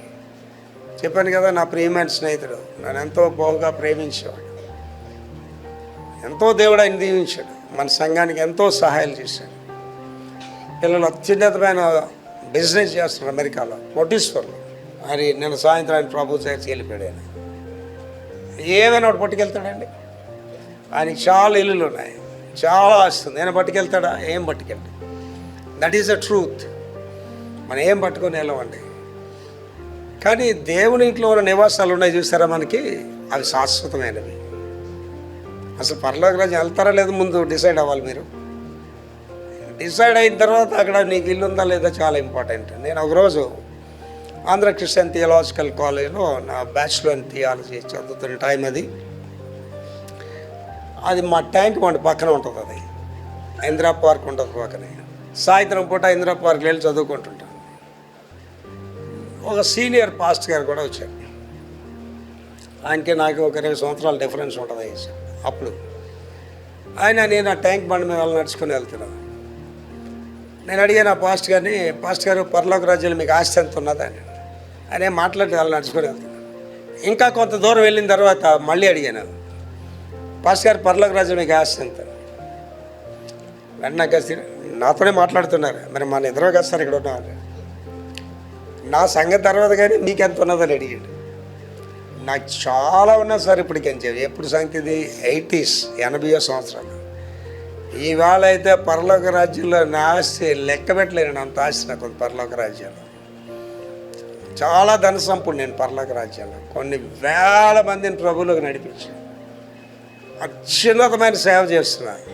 చెప్పాను కదా, నా ప్రియమైన స్నేహితుడు నన్ను ఎంతో బాగా ప్రేమించేవాడు. ఎంతో దేవుడు ఆయన దీవించాడు. మన సంఘానికి ఎంతో సహాయాలు చేశాడు. పిల్లలు అత్యున్నతమైన బిజినెస్ చేస్తున్నారు అమెరికాలో, కోటీశ్వర్లు. మరి నేను సాయంత్రం ఆయన ప్రభు చేసి వెళ్ళిపోయాడు. ఆయన ఏమైనా ఒకటి పట్టుకెళ్తాడండి. ఆయనకి చాలా ఇల్లులు ఉన్నాయి, చాలా వస్తుంది. నేను పట్టుకెళ్తాడా? ఏం పట్టుకెళ్ళి. That is the truth. మనం ఏం పట్టుకొని వెళ్ళమండి. కానీ దేవుని ఇంట్లో ఉన్న నివాసాలు ఉన్నాయి చూసారా మనకి, అవి శాశ్వతమైనవి. అసలు పరలోక రాజ్యం వెళ్తారా లేదు ముందు డిసైడ్ అవ్వాలి మీరు. డిసైడ్ అయిన తర్వాత అక్కడ నీకు ఇల్లు ఉందా లేదా చాలా ఇంపార్టెంట్. నేను ఒకరోజు ఆంధ్ర క్రిస్టియన్ థియలాజికల్ కాలేజ్లో నా బ్యాచులర్ ఇన్ థియాలజీ చదువుతున్న టైం అది మా ట్యాంక్ బండ్ పక్కన ఉంటుంది. అది ఇందిరా పార్క్ ఉంటుంది పక్కనే. సాయంత్రం పూట ఇందిరా పార్క్లో వెళ్ళి చదువుకుంటుంటాను. ఒక సీనియర్ పాస్ట్ గారు కూడా వచ్చారు. ఆయనకి నాకు ఒక 20 సంవత్సరాల డిఫరెన్స్ ఉంటుంది అప్పుడు. నేను ఆ ట్యాంక్ బండ్ మీద నడుచుకొని వెళ్తున్నాను. నేను అడిగాను ఆ పాస్ట్ గారిని, పాస్ట్ గారు పరలోక రాజ్యంలో మీకు ఆస్తి ఎంత ఉన్నదని. ఆయన మాట్లాడి వాళ్ళు నడుచుకొని వెళ్తున్నాను. ఇంకా కొంత దూరం వెళ్ళిన తర్వాత మళ్ళీ అడిగాను, పాస్ట్ గారు పరలోక రాజ్యం మీకు ఆస్తి ఎంత? వెంటనే నాతోనే మాట్లాడుతున్నారు. మరి మన ఇద్దరు కదా సార్ ఇక్కడ ఉన్నారు. నా సంగతి తర్వాత కానీ మీకు ఎంత ఉన్నదని అడిగాడు. నాకు చాలా ఉన్నది సార్ ఇప్పటికని చెప్పి. ఎప్పుడు సంగతి ఇది 80s 80వ సంవత్సరాలు. ఈవేళ అయితే పరలోక రాజ్యంలో నా ఆస్తి లెక్క పెట్టలేను. అంత ఆస్తి నాకు పరలోక రాజ్యంలో. చాలా ధన సంపూర్ణ నేను పరలోక రాజ్యంలో. కొన్ని వేల మందిని ప్రభువులోకి నడిపించాను. అత్యున్నతమైన సేవ చేస్తున్నాను.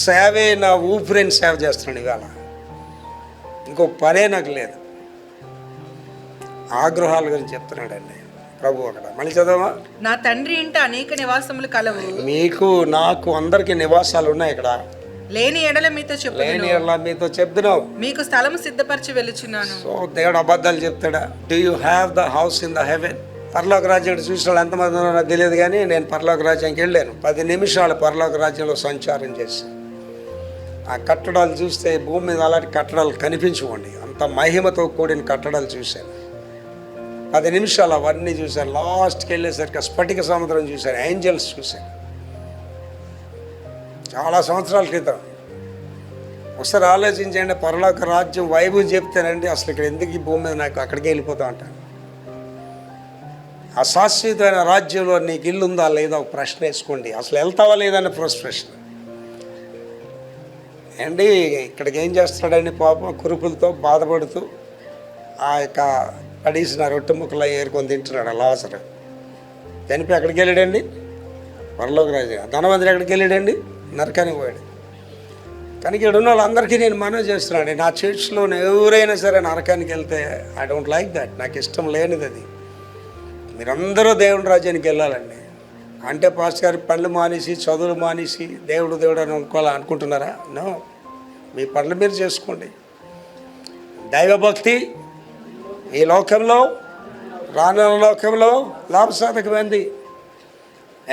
సేవే నా ఊపిరిని సేవ చేస్తున్నాను. ఇవాళ ఇంకో పనే నాకు లేదు. ఆగ్రహాల గురించి చెప్తున్నాడండి ప్రభు అక్కడ. మళ్ళీ చదవమా. నా తండ్రి ఇంట అనేక నివాసములు కలవు. మీకు నాకు అందరికీ నివాసాలు ఉన్నాయి ఇక్కడ. లేని ఎడల మీతో చెప్తున్నావు. మీకు స్థలము సిద్ధపరచి వెలుచున్నాను. సో దేవుడు అబద్ధాలు చెప్తాడా? Do you have the house in the heaven? పరలోక రాజ్యం చూసిన వాళ్ళు ఎంతమంది ఉన్నారో నాకు తెలియదు, కానీ నేను పరలోక రాజ్యానికి వెళ్ళాను. 10 నిమిషాలు పరలోక రాజ్యంలో సంచారం చేశాను. ఆ కట్టడాలు చూస్తే భూమి మీద అలాంటి కట్టడాలు కనిపించుకోండి. అంత మహిమతో కూడిన కట్టడాలు చూశాను. 10 నిమిషాలు అవన్నీ చూశాను. లాస్ట్కి వెళ్ళేసరికి స్ఫటిక సముద్రం చూశాను, ఏంజల్స్ చూశాను. చాలా సంవత్సరాల క్రితం. ఒకసారి ఆలోచించండి, పరలోక రాజ్యం వైభవం చెప్తానండి అసలు ఇక్కడ ఎందుకు ఈ భూమి మీద నాకు అక్కడికి వెళ్ళిపోతా ఉంటాను. అశాశ్వతమైన రాజ్యంలో నీకు ఇల్లు ఉందా లేదా ఒక ప్రశ్న వేసుకోండి. అసలు వెళ్తావా లేదన్న ఫస్ట్ ప్రశ్న అండి. ఇక్కడికి ఏం చేస్తాడండి పాపం, కురుపులతో బాధపడుతూ ఆ యొక్క కడీసిన రొట్టె ముక్కలు ఏరుకొని తింటున్నాడు లాజరు. చనిపోయి ఎక్కడికి వెళ్ళాడండి? పరలోక రాజ్యం. ధనవంతుడు ఎక్కడికి వెళ్ళాడండి? నరకానికి పోయాడు. కనుక ఇక్కడ ఉన్న వాళ్ళందరికీ నేను మనవి చేస్తున్నాను, నా చర్చ్లో ఎవరైనా సరే నరకానికి వెళ్తే ఐ డోంట్ లైక్ దట్. నాకు ఇష్టం లేనిది అది. మీరందరూ దేవుని రాజ్యానికి వెళ్ళాలండి. అంటే పాస్టర్ గారి పనులు మానేసి చదువులు మానేసి దేవుడు అని అనుకుంటున్నారా? నో, మీ పనులు మీరు చేసుకోండి. దైవభక్తి ఈ లోకంలో రానున్న లోకంలో లాభసాధకమైంది.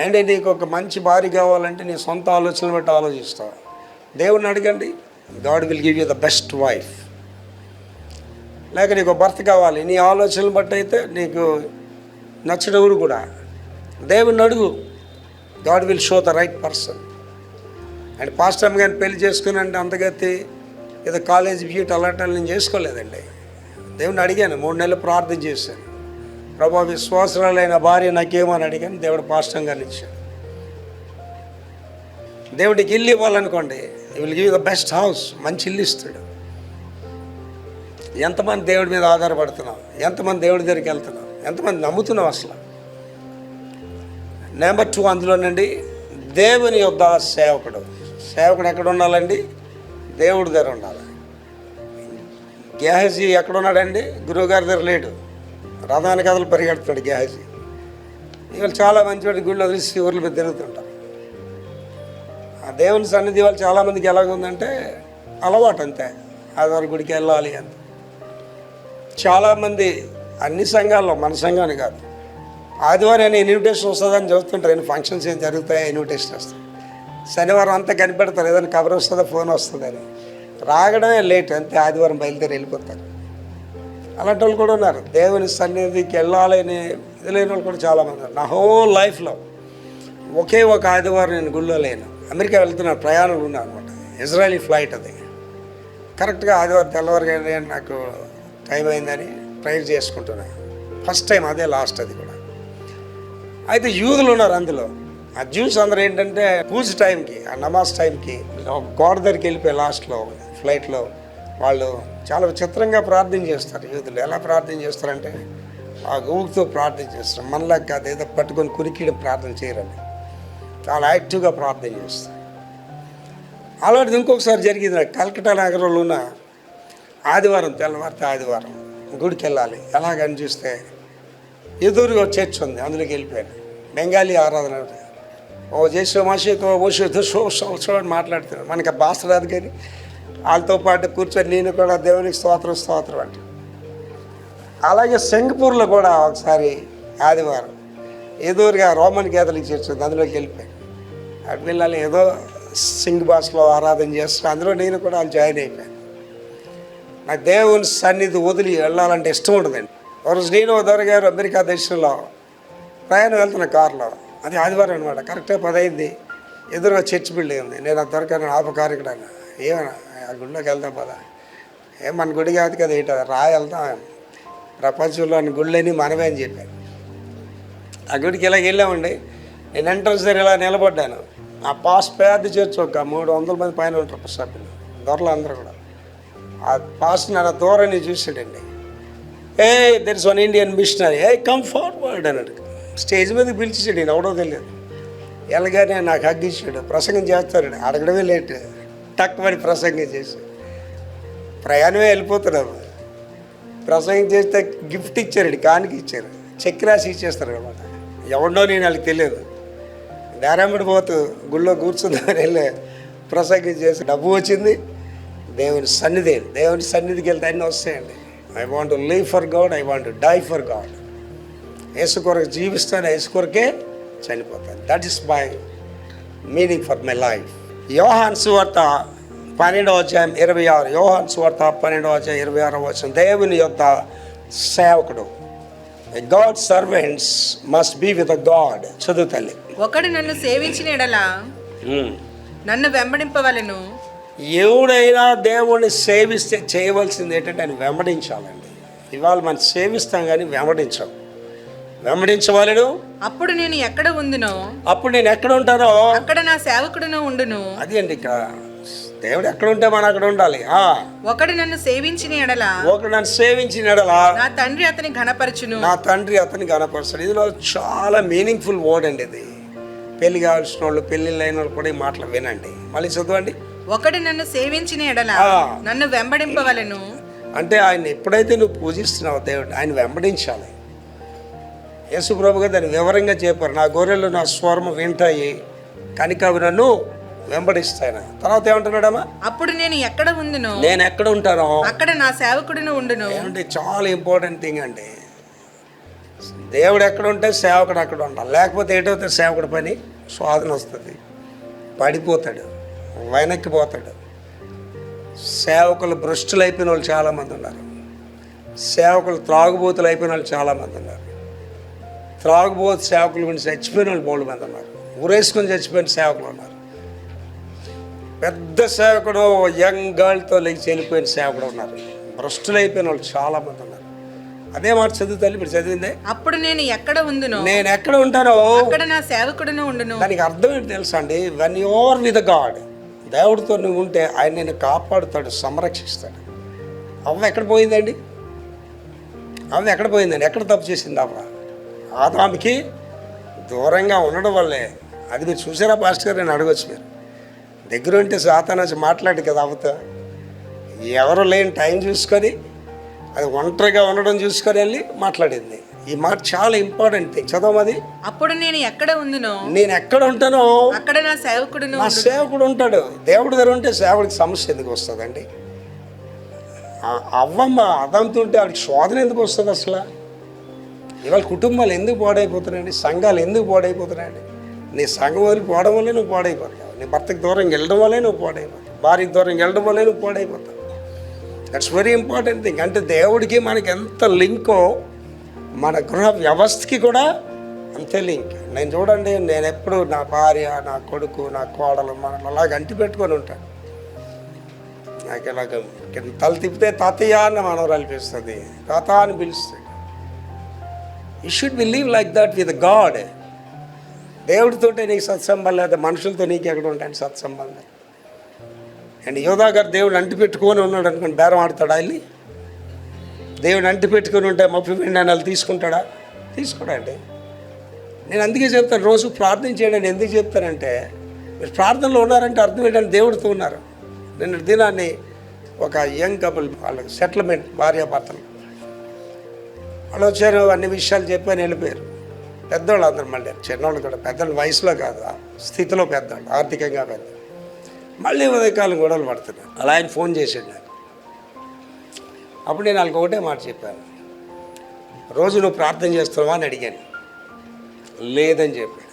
అండ్ నీకు ఒక మంచి భార్య కావాలంటే నీ సొంత ఆలోచనలు బట్టి ఆలోచిస్తావు. దేవుడిని అడగండి, God will give you the best wife. లేక నీకు భర్త కావాలి, నీ ఆలోచనలు బట్టి అయితే నీకు నచ్చడవురు కూడా దేవుని అడుగు, God will show the right person. And pastor అమ్మ గారిని పెళ్లి చేసుకుని అంతగతి ఏదో కాలేజ్ బ్యూటీ అలాంటి నేను చేసుకోలేదండి. దేవుని అడిగాను, 3 నెలలు ప్రార్థన చేశాను, ప్రభా విశ్వాసరాలైన భార్య నాకేమని అడిగాను. దేవుడు పాస్టర్ గారిని ఇచ్చాడు. దేవుడికి ఇల్లు ఇవ్వాలనుకోండి, ఈ will give the best house, మంచి ఇల్లు ఇస్తాడు. ఎంతమంది దేవుడి మీద ఆధారపడుతున్నాం, ఎంతమంది దేవుడి దగ్గరికి వెళ్తున్నాం, ఎంతమంది నమ్ముతున్నాం అసలు. నెంబర్ 2 అందులోనండి దేవుని యొద్ద సేవకుడు. సేవకుడు ఎక్కడ ఉండాలండి? దేవుడి దగ్గర ఉండాలి. గేహజీ ఎక్కడ ఉన్నాడండి? గురువుగారి దగ్గర లేడు, రథానికి కథలు పరిగెడుతున్నాడు గేహజీ. ఇవాళ చాలా మంచి గుళ్ళు వదిలేసి ఊర్ల మీద తిరుగుతుంటారు. ఆ దేవుని సన్నిధి వాళ్ళు చాలామందికి ఎలాగుందంటే అలవాటు, అంతే, ఆదివారం గుడికి వెళ్ళాలి అంతే. చాలామంది అన్ని సంఘాల్లో, మన సంఘాన్ని కాదు, ఆదివారం అయినా ఇన్విటేషన్ వస్తుందని చూస్తుంటారు. ఏమైనా ఫంక్షన్స్ ఏం జరుగుతాయో ఇన్విటేషన్ వస్తుంది. శనివారం అంతా కనిపెడతారు, ఏదైనా కబర్ వస్తుందా, ఫోన్ వస్తుందని. రాగడమే లేట్, అంతే, ఆదివారం బయలుదేరి వెళ్ళిపోతారు. అలాంటి వాళ్ళు కూడా ఉన్నారు. దేవుని సన్నిధికి వెళ్ళాలని ఇది లేని వాళ్ళు కూడా చాలామంది ఉన్నారు. నా హోల్ లైఫ్లో ఒకే ఒక ఆదివారం నేను గుళ్ళో లేను. అమెరికా వెళ్తున్న ప్రయాణాలు ఉన్నా అనమాట. ఇజ్రాయలీ ఫ్లైట్ అది. కరెక్ట్గా ఆదివారం తెల్లవారుగా నాకు టైం అయిందని ప్రేయర్ చేసుకుంటున్నాను. ఫస్ట్ టైం, అదే లాస్ట్ అది కూడా. అయితే యూదులు ఉన్నారు అందులో. ఆ జ్యూస్ అందరూ ఏంటంటే పూజ టైంకి, ఆ నమాజ్ టైంకి గోడ దగ్గరికి వెళ్ళిపోయి లాస్ట్లో ఫ్లైట్లో వాళ్ళు చాలా విచిత్రంగా ప్రార్థన చేస్తారు. యూదులు ఎలా ప్రార్థన చేస్తారంటే ఆ ఊగుతో ప్రార్థన చేస్తారు. మనలా కాదు ఏదో పట్టుకొని కురికిడం ప్రార్థన చేయరని, చాలా యాక్టివ్గా ప్రార్థన చేస్తారు. అలాంటిది ఇంకొకసారి జరిగింది నాకు. కల్కటా నగరంలో ఉన్న ఆదివారం, తెల్లవారితే ఆదివారం గుడికి వెళ్ళాలి. ఎలాగని చూస్తే ఎదురుగా చర్చ్ ఉంది, అందులోకి వెళ్ళిపోయాను. బెంగాలీ ఆరాధన, ఓ చేసే మాషేతో ఓషో అని మాట్లాడుతున్నాను. మనకి ఆ భాష రాదు, కానీ వాళ్ళతో పాటు కూర్చొని నేను కూడా దేవునికి స్తోత్రం స్తోత్రం అంట. అలాగే సింగపూర్లో కూడా ఒకసారి ఆదివారం ఎదురుగా రోమన్ క్యాథలిక్ చర్చ్ ఉంది, అందులోకి వెళ్ళిపోయాను. అటు వెళ్ళాలి, ఏదో సింగ్ భాషలో ఆరాధన చేస్తాను. అందులో నేను కూడా వాళ్ళు జాయిన్ అయిపోయాను. నాకు దేవుని సన్నిధి వదిలి వెళ్ళాలంటే ఇష్టం ఉంటుందండి. ఒకరోజు నేను దొరగారు అమెరికా దేశంలో ప్రయాణం వెళ్తున్న కారులో, అది ఆదివారం అనమాట. కరెక్ట్గా 10 అయింది. ఎదురుగా చర్చ్ బిల్డింగ్ ఉంది. నేను దొరకాను ఆపకారికుడాను, ఏమన్నా ఆ గుడిలోకి వెళ్దాం పదా, ఏం మన గుడి కాదు కదా, ఏంట వెళ్దాం, ప్రపంచంలోని గుళ్ళని మనమే అని చెప్పాను. ఆ గుడికి ఇలాగ వెళ్ళామండి. నేను ఎంట్రన్స్ దగ్గర ఇలా నిలబడ్డాను. ఆ పాస్ పెద్ద చర్చ్, ఒక 300 మంది పైన ఉంటారు సభ్యులు, దొరలు అందరూ కూడా. ఆ పాస్ నన్ను దూరాన్ని చూసాడండి. There is 1 Indian missionary, come forward అన్నాడు. స్టేజ్ మీదకి పిలిచాడు, నేను ఎవడో తెలియదు. ఎలాగానే నాకు హగ్గిచ్చాడు. ప్రసంగం చేస్తాడు, అడగడమే లేట్, టక్కుమని ప్రసంగం చేసి ప్రయాణమే వెళ్ళిపోతున్నాము. ప్రసంగం చేస్తే గిఫ్ట్ ఇచ్చారండి, కానుక ఇచ్చారు, చెక్ రాసి ఇచ్చేస్తారు అనమాట. ఎవడో నేను వాళ్ళకి తెలియదు. దారామిడి పోతూ గుళ్ళో కూర్చుందామని వెళ్ళి ప్రసంగం చేసి డబ్బు వచ్చింది. దేవుని సన్నిధికి వెళ్తే అన్నీ వస్తాయండి. I want to live for God, I want to die for God. Yesu కొరకు జీవిస్తాను, యేసు కొరకే చనిపోతాను. That is my meaning for my life. Yohanu సువార్త 12:26. యోహాను సువార్త 12:26. దేవుని యొక్క సేవకుడు, God servants must be with God. చదువు తల్లి. ఒకడు నన్ను సేవించిన ఎడల నన్ను వెంబడింపవలెను. ఎవడైనా దేవుణ్ణి సేవిస్తే చేయవలసింది ఏంటంటే ఆయన వెంబడించాలండి. ఇవాళ మనం సేవిస్తాం కానీ వెంబడించవలెను. అప్పుడు నేను ఎక్కడ ఉందునో, అప్పుడు నేను ఎక్కడ ఉంటానో అక్కడ నా సేవకుడును ఉండును. అది అండి, ఇక్కడ దేవుడు ఎక్కడ ఉంటే మనం అక్కడ ఉండాలి. ఒకడు నన్ను సేవించిన ఎడల నా తండ్రి అతని ఘనపరచును. ఇందులో చాలా మీనింగ్ఫుల్ వర్డ్ అండి ఇది. పెళ్లి కావాల్సిన వాళ్ళు, పెళ్లిళ్ళు అయిన వాళ్ళు కూడా ఈ మాటలు వినండి. మళ్ళీ చదవండి. ఒకడు నన్ను సేవించిన ఎడల నన్ను వెంబడింపవలెను. అంటే ఆయన ఎప్పుడైతే నువ్వు పూజిస్తున్నావు దేవుడు, ఆయన వెంబడించాలి. యేసు ప్రభు గారు దాన్ని వివరంగా చెప్పారు. నా గొర్రెలు నా స్వరము వింటాయి కనుక అవి నన్ను వెంబడిస్తాను. తర్వాత ఏమంటున్నాడమ్మా? అప్పుడు నేను ఎక్కడ ఉందునో, నేను ఎక్కడ ఉంటానో అక్కడ నా సేవకుడును ఉండును. ఏమంటే చాలా ఇంపార్టెంట్ థింగ్ అండి. దేవుడు ఎక్కడ ఉంటే సేవకుడు అక్కడ ఉండాలి. లేకపోతే ఏంటవుతే సేవకుడి పని స్వాదన వస్తుంది, పడిపోతాడు, వెనక్కిపోతాడు. సేవకులు భ్రష్టులు అయిపోయిన వాళ్ళు చాలామంది ఉన్నారు. సేవకులు త్రాగుబోతులు అయిపోయిన వాళ్ళు చాలామంది ఉన్నారు. త్రాగుబోతు సేవకులు గురించి చచ్చిపోయిన వాళ్ళు బోల్డ్ మంది ఉన్నారు. ఊరేసుకొని చచ్చిపోయిన సేవకులు ఉన్నారు. పెద్ద సేవకుడు యంగ్ గర్ల్తో లేచి వెళ్ళిపోయిన సేవకుడు ఉన్నారు. భ్రష్టులు అయిపోయిన వాళ్ళు చాలామంది ఉన్నారు. అదే మాట చదువుతాను. ఇప్పుడు చదివిందే, అప్పుడు నేను ఎక్కడ ఉందునో, నేను ఎక్కడ ఉంటానో అక్కడ నా సేవకుడును ఉండును. దానికి అర్థం ఏంటి తెలుసా అండి? When you are with God, దేవుడితో నువ్వు ఉంటే ఆయన నిన్ను కాపాడుతాడు, సంరక్షిస్తాడు. అవ్వ ఎక్కడ పోయిందండి? అవ్వ ఎక్కడ పోయిందండి? ఎక్కడ తప్పు చేసింది అవ్వ? ఆదాముకి దూరంగా ఉండడం వల్లే. అది మీరు చూసారా పాస్టర్ గారు? నేను అడగొచ్చు. మీరు దగ్గర ఉంటే సాతాను వచ్చి మాట్లాడి కదా అవ్వతో. ఎవరు లేని టైం చూసుకొని, అది ఒంటరిగా ఉండడం చూసుకొని వెళ్ళి మాట్లాడింది. ఈ మాట చాలా ఇంపార్టెంట్ థింగ్. చదవమది. అప్పుడు నేను ఎక్కడ ఉందునో, నేను ఎక్కడ ఉంటానో అక్కడ నా సేవకుడును నా సేవకుడు ఉంటాడు. దేవుడి దగ్గర ఉంటే సేవకుడికి సమస్య ఎందుకు వస్తుందండి? అవ్వమ్మ అదంతో ఉంటే వాడికి శోధన ఎందుకు వస్తుంది అసలు? ఇవాళ కుటుంబాలు ఎందుకు పాడైపోతున్నాయండి? సంఘాలు ఎందుకు పాడైపోతున్నాయండి? నీ సంఘం వదిలి పోవడం వల్లే నువ్వు పాడైపోతావు. నీ భర్తకి దూరంగా వెళ్ళడం వల్లే నువ్వు పాడైపోతావు. భార్యకి దూరంగా వెళ్ళడం వల్లే నువ్వు పాడైపోతావు. That's very important thing. అంటే దేవుడికి మనకి ఎంత లింకో మన గృహ వ్యవస్థకి కూడా అంతే లింక్. నేను చూడండి, నేను ఎప్పుడు నా భార్య, నా కొడుకు, నా కోడలు మనల్ని అలాగ అంటి పెట్టుకొని ఉంటాను. నాకు ఇలాగ తల తిప్పితే తాతయ్య అన్న మనవరు అనిపిస్తుంది, తాత అని పిలుస్తాడు. You should be live like that with God. దేవుడితోటే నీకు సత్సంబంధం లేదా మనుషులతో నీకు ఎక్కడ ఉంటాయని సత్సంబంధం. అండ్ యోధా గారు దేవుడు అంటి పెట్టుకొని ఉన్నాడు అనుకోండి, బేరం ఆడతాడా? వెళ్ళి దేవుడు అంటి పెట్టుకొని ఉంటే 30 నెలలు తీసుకుంటాడా? తీసుకోడండి. నేను అందుకే చెప్తాను, రోజు ప్రార్థన చేయడానికి. ఎందుకు చెప్తానంటే, మీరు ప్రార్థనలో ఉన్నారంటే అర్థం ఏంటంటే దేవుడితో ఉన్నారు. నిన్న దినాన్ని ఒక యంగ్ కపుల్, వాళ్ళకి సెటిల్మెంట్, భార్యాభర్తలు వాళ్ళు వచ్చారు, అన్ని విషయాలు చెప్పని వెళ్ళిపోయారు. పెద్దవాళ్ళు అందరూ, మళ్ళీ చిన్నవాళ్ళు కూడా, పెద్దవాళ్ళు వయసులో కాదు, స్థితిలో పెద్దవాళ్ళు, ఆర్థికంగా పెద్ద. మళ్ళీ ఉదయకాలం గొడవలు పడుతున్నాను. అలా ఆయన ఫోన్ చేశాడు నాకు. అప్పుడు నేను వాళ్ళకి ఒకటే మాట చెప్పాను, రోజు నువ్వు ప్రార్థన చేస్తున్నావా అని అడిగాను. లేదని చెప్పాడు.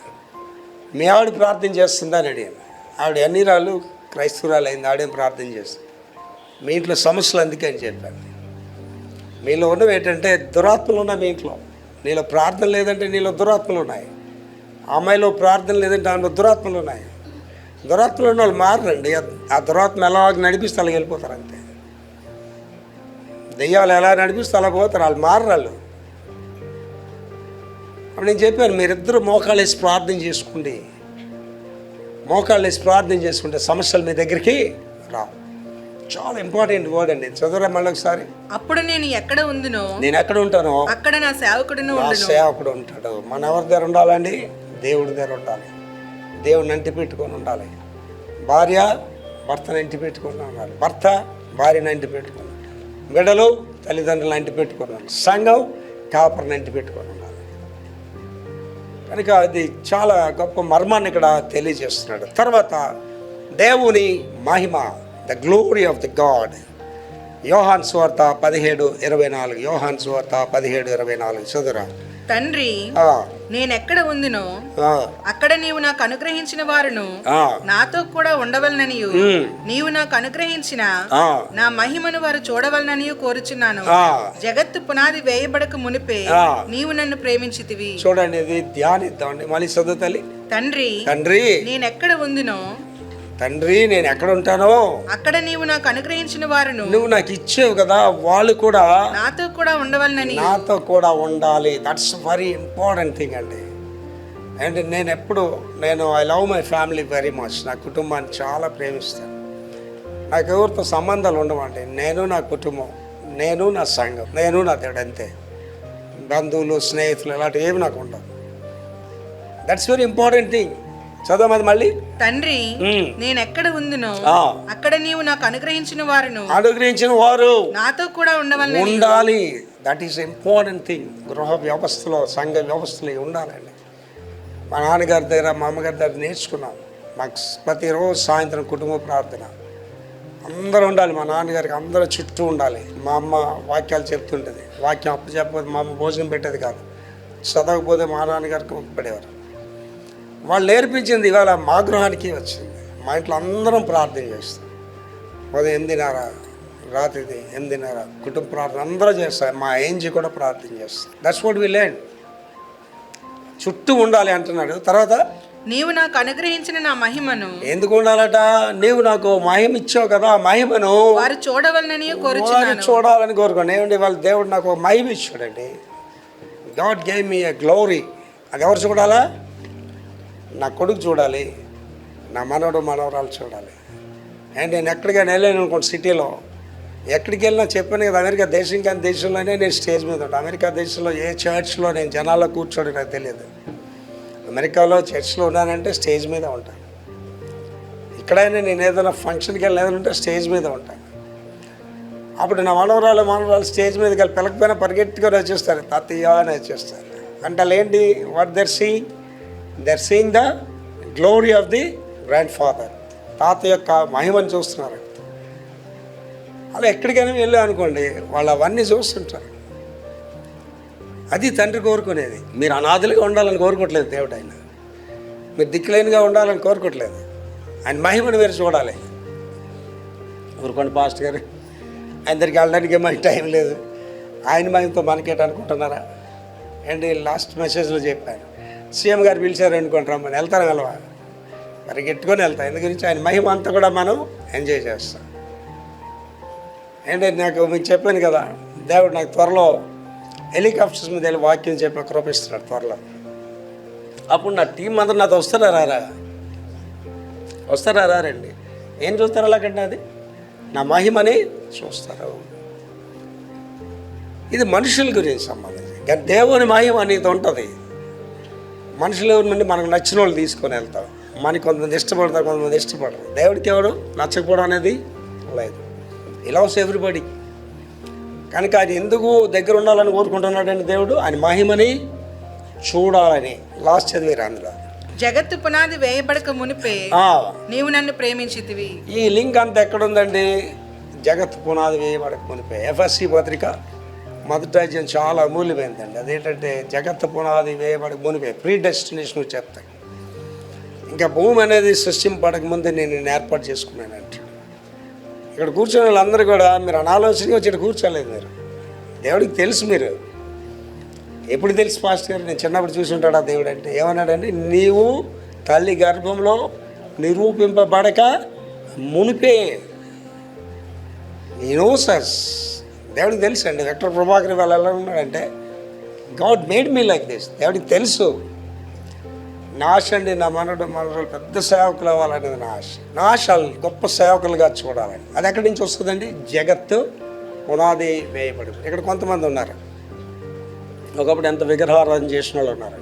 మీ ఆవిడ ప్రార్థన చేస్తుందా అని అడిగాను. ఆవిడ అన్ని రాళ్ళు క్రైస్తవురాలు అయింది, ఆవిడేం ప్రార్థన చేస్తుంది. మీ ఇంట్లో సమస్యలు అందుకే అని చెప్పాను. మీలో ఉన్నవి ఏంటంటే దురాత్మలు ఉన్నాయి మీ ఇంట్లో. నీలో ప్రార్థన లేదంటే నీలో దురాత్మలు ఉన్నాయి. అమ్మాయిలో ప్రార్థన లేదంటే ఆమెలో దురాత్మలు ఉన్నాయి. దురాత్మలు ఉన్న వాళ్ళు మారండి. ఆ దురాత్మ ఎలా నడిపిస్తే అలాగ వెళ్ళిపోతారు అంతే. దెయ్యాలు ఎలా నడిపిస్తే అలా పోతారు, వాళ్ళు మారరాళ్ళు. అప్పుడు నేను చెప్పాను, మీరిద్దరూ మోకాళ్ళు వేసి ప్రార్థన చేసుకోండి. మోకాళ్ళు వేసి ప్రార్థన చేసుకుంటే సమస్యలు మీ దగ్గరికి రావు. చాలా ఇంపార్టెంట్ వర్డ్ అండి. చదువురా మళ్ళీ ఒకసారి. అప్పుడు నేను ఎక్కడ ఉందునో, నేను ఎక్కడ ఉంటానో అక్కడ నా సేవకుడును నా ఉండును. సేవకుడు ఉంటాడు. మన ఎవరి దగ్గర ఉండాలండి? దేవుడి దగ్గర ఉండాలి. దేవుడిని అంటి పెట్టుకొని ఉండాలి. భార్య భర్తను ఇంటి పెట్టుకొని ఉండాలి. భర్త భార్యను ఇంటి పెట్టుకొని ఉండాలి. బిడ్డలు తల్లిదండ్రులను ఇంటి పెట్టుకొని ఉండాలి. సంఘం కాపర్ని ఇంటి పెట్టుకొని ఉండాలి. కనుక అది చాలా గొప్ప మర్మాన్ని ఇక్కడ తెలియజేస్తున్నాడు. తర్వాత దేవుని మహిమ, the glory of the God. Yohanu సువార్త 17:24. యోహాను సువార్త 17:24 చదువురా. తండ్రి, నేనెక్కడ ఉందునో అక్కడ నీవు నాకు అనుగ్రహించిన వారును నాతో కూడా ఉండవలననియు, నీవు నాకు అనుగ్రహించిన నా మహిమను వారు చూడవలననియు కోరుచున్నాను. జగత్తు పునాది వేయబడక మునిపే నీవు నన్ను ప్రేమించితివి. చూడండి, ఇది ధ్యానిద్దామండి. మళ్ళీ చదువు తల్లి. తండ్రి, తండ్రి నేనెక్కడ ఉందునో, తండ్రి నేను ఎక్కడ ఉంటానో అక్కడ నీవు నాకు అనుగ్రహించిన వారును నువ్వు నాకు ఇచ్చేవు కదా, వాళ్ళు కూడా నాతో కూడా ఉండవలనని, నాతో కూడా ఉండాలి. దట్స్ వెరీ ఇంపార్టెంట్ థింగ్ అండి. అండ్ నేను I love my family very much. నా కుటుంబాన్ని చాలా ప్రేమిస్తాను. నాకు ఎవరితో సంబంధాలు ఉండవండి. నేను నా కుటుంబం, నేను నా సంఘం, నేను నా దేవుడు అంతే. బంధువులు, స్నేహితులు ఇలాంటివి ఏమి నాకు ఉండవు. That's very important thing. చదవమది మళ్ళీ. తండ్రి, నేనెక్కడ ఉందునో అక్కడ నీవు నాకు అనుగ్రహించిన వారును నాతో కూడా ఉండాలి. That is important thing. గృహ వ్యవస్థలో, సంఘ వ్యవస్థలో ఉండాలండి. మా నాన్నగారి దగ్గర, మా అమ్మగారి దగ్గర నేర్చుకున్నాం. మాకు ప్రతిరోజు సాయంత్రం కుటుంబ ప్రార్థన. అందరూ ఉండాలి. మా నాన్నగారికి అందరూ చుట్టూ ఉండాలి. మా అమ్మ వాక్యాలు చెప్తుంటుంది. వాక్యం అప్పు చెప్పకపోతే మా అమ్మ భోజనం పెట్టేది కాదు. చదవకపోతే మా నాన్నగారికి ఒప్పుపడేవారు. వాళ్ళు నేర్పించింది ఇవాళ మా గృహానికి వచ్చింది. మా ఇంట్లో అందరం ప్రార్థన చేస్తాం. ఉదయం 8:30, రాత్రి 8:30 కుటుంబ ప్రార్థన అందరూ చేస్తారు. మా ఏంజీ కూడా ప్రార్థన చేస్తాం. That's what we learn. చుట్టూ ఉండాలి అంటున్నాడు. తర్వాత నీవు నాకు అనుగ్రహించిన నా మహిమను ఎందుకు ఉండాలట? నీవు నాకు మహిమ ఇచ్చావు కదా, ఆ మహిమను వారు చూడవలనని వారు కోరుచున్నాను. చూడాలని కోరుకోండి. ఏమండి, వాళ్ళ దేవుడు నాకు ఒక మహిమ ఇచ్చాడండి. గాడ్ గేవ్ మీ ఎ గ్లోరీ. అది ఎవరు చూడాలా? నా కొడుకు చూడాలి, నా మనవడు మనవరాలు చూడాలి. అండ్ నేను ఎక్కడికైనా వెళ్ళాను అనుకోండి, సిటీలో ఎక్కడికి వెళ్ళినా చెప్పాను కదా, అమెరికా దేశం కానీ దేశంలోనే నేను స్టేజ్ మీద ఉంటాను. అమెరికా దేశంలో ఏ చర్చ్లో నేను జనాల్లో కూర్చోడం నాకు తెలియదు. అమెరికాలో చర్చ్లో ఉన్నానంటే స్టేజ్ మీద ఉంటాను. ఇక్కడైనా నేను ఏదైనా ఫంక్షన్కి వెళ్ళి ఏదైనా స్టేజ్ మీద ఉంటాను. అప్పుడు నా మనవరాలు స్టేజ్ మీదకి వెళ్ళి పిలకపోయినా పరిగెట్టుకొని వచ్చేస్తారు, తాతయ్య అని వచ్చేస్తారు. అంటే వాళ్ళు ఏంటి? What they're seeing the glory of the grand father. తాత యొక్క మహిమను చూస్తున్నారు. అలా ఎక్కడికైనా వెళ్ళా అనుకోండి, వాళ్ళు అవన్నీ చూస్తుంటారు. అది తండ్రి కోరుకునేది. మీరు అనాథలుగా ఉండాలని కోరుకోవట్లేదు దేవుడు. ఆయన మీరు దిక్కులేనిగా ఉండాలని కోరుకోవట్లేదు. ఆయన మహిమను మీరు చూడాలి. ఊరుకోండి పాస్టర్ గారు, ఆయన దగ్గరికి వెళ్ళడానికి మనకి టైం లేదు. ఆయన మహిమతో మనకేట అనుకుంటున్నారా? అండ్ లాస్ట్ మెసేజ్లో చెప్పాను, సీఎం గారు పిలిచారు అనుకోండి రమ్మని, వెళ్తారా వెళ్ళవా? పరిగెట్టుకొని వెళ్తాం. ఎందు గురించి ఆయన మహిమ అంతా కూడా మనం ఎంజాయ్ చేస్తాం. అండ్ నాకు మీకు చెప్పాను కదా, దేవుడు నాకు త్వరలో హెలికాప్టర్స్ మీద వెళ్ళి వాక్యం చెప్పి కృపిస్తున్నాడు త్వరలో. అప్పుడు నా టీం అందరూ నాతో వస్తారా రారండి? ఏం చూస్తారు అలాగంటే? అది నా మహిమని చూస్తారు. ఇది మనుషుల గురించి సంబంధించి. కానీ దేవుని మహిమ అనేది ఉంటుంది. మనుషులు ఎవరి నుండి మనకు నచ్చిన వాళ్ళు తీసుకొని వెళ్తాం. మనకి కొంతమంది ఇష్టపడతారు, కొంతమంది ఇష్టపడరు. దేవుడికి ఎవరు నచ్చకపోవడం అనేది లేదు. ఇలా వస్తే ఎవ్రీబడి. కనుక ఆయన ఎందుకు దగ్గర ఉండాలని కోరుకుంటున్నాడండి దేవుడు? ఆయన మహిమని చూడాలని. లాస్ట్ చదివారు అందులో, జగత్తు పునాది వేయబడక మునిపే నీవు నన్ను ప్రేమించితివి. ఈ లింక్ అంతా ఎక్కడుందండి? జగత్తు పునాది వేయబడక మునిపే. ఎఫ్ఎస్సి పత్రిక మొదటి అధ్యాయం చాలా అమూల్యమైందండి. అదేంటంటే జగత్తు పునాది వేయబడక మునిపే, ప్రీ డెస్టినేషన్ చెప్తాయి. ఇంకా భూమి అనేది సృష్టింపడక ముందే నేను ఏర్పాటు చేసుకున్నానంటే. ఇక్కడ కూర్చునే వాళ్ళందరూ కూడా మీరు అనాలోచనగా వచ్చి ఇక్కడ కూర్చోలేదు. మీరు దేవుడికి తెలుసు. మీరు ఎప్పుడు తెలుసు పాస్టర్ గారు? నేను చిన్నప్పుడు చూసి ఉంటాడు ఆ దేవుడు అంటే. ఏమన్నాడంటే, నీవు తల్లి గర్భంలో నిరూపింపబడక మునిపే నోసస్. దేవుడికి తెలుసు అండి. డాక్టర్ ప్రభాకర్ వాళ్ళు ఎలా ఉన్నాడంటే, God made me like this. దేవుడికి తెలుసు. నా ఆశ అండి, నా మనవరాలు పెద్ద సేవకులు అవ్వాలనేది నా ఆశ. నా ఆశలు గొప్ప సేవకులుగా చూడాలని. అది ఎక్కడి నుంచి వస్తుందండి? జగత్తు పునాది వేయబడి. ఇక్కడ కొంతమంది ఉన్నారు, ఒకప్పుడు ఎంత విగ్రహారాధన చేసిన వాళ్ళు ఉన్నారు.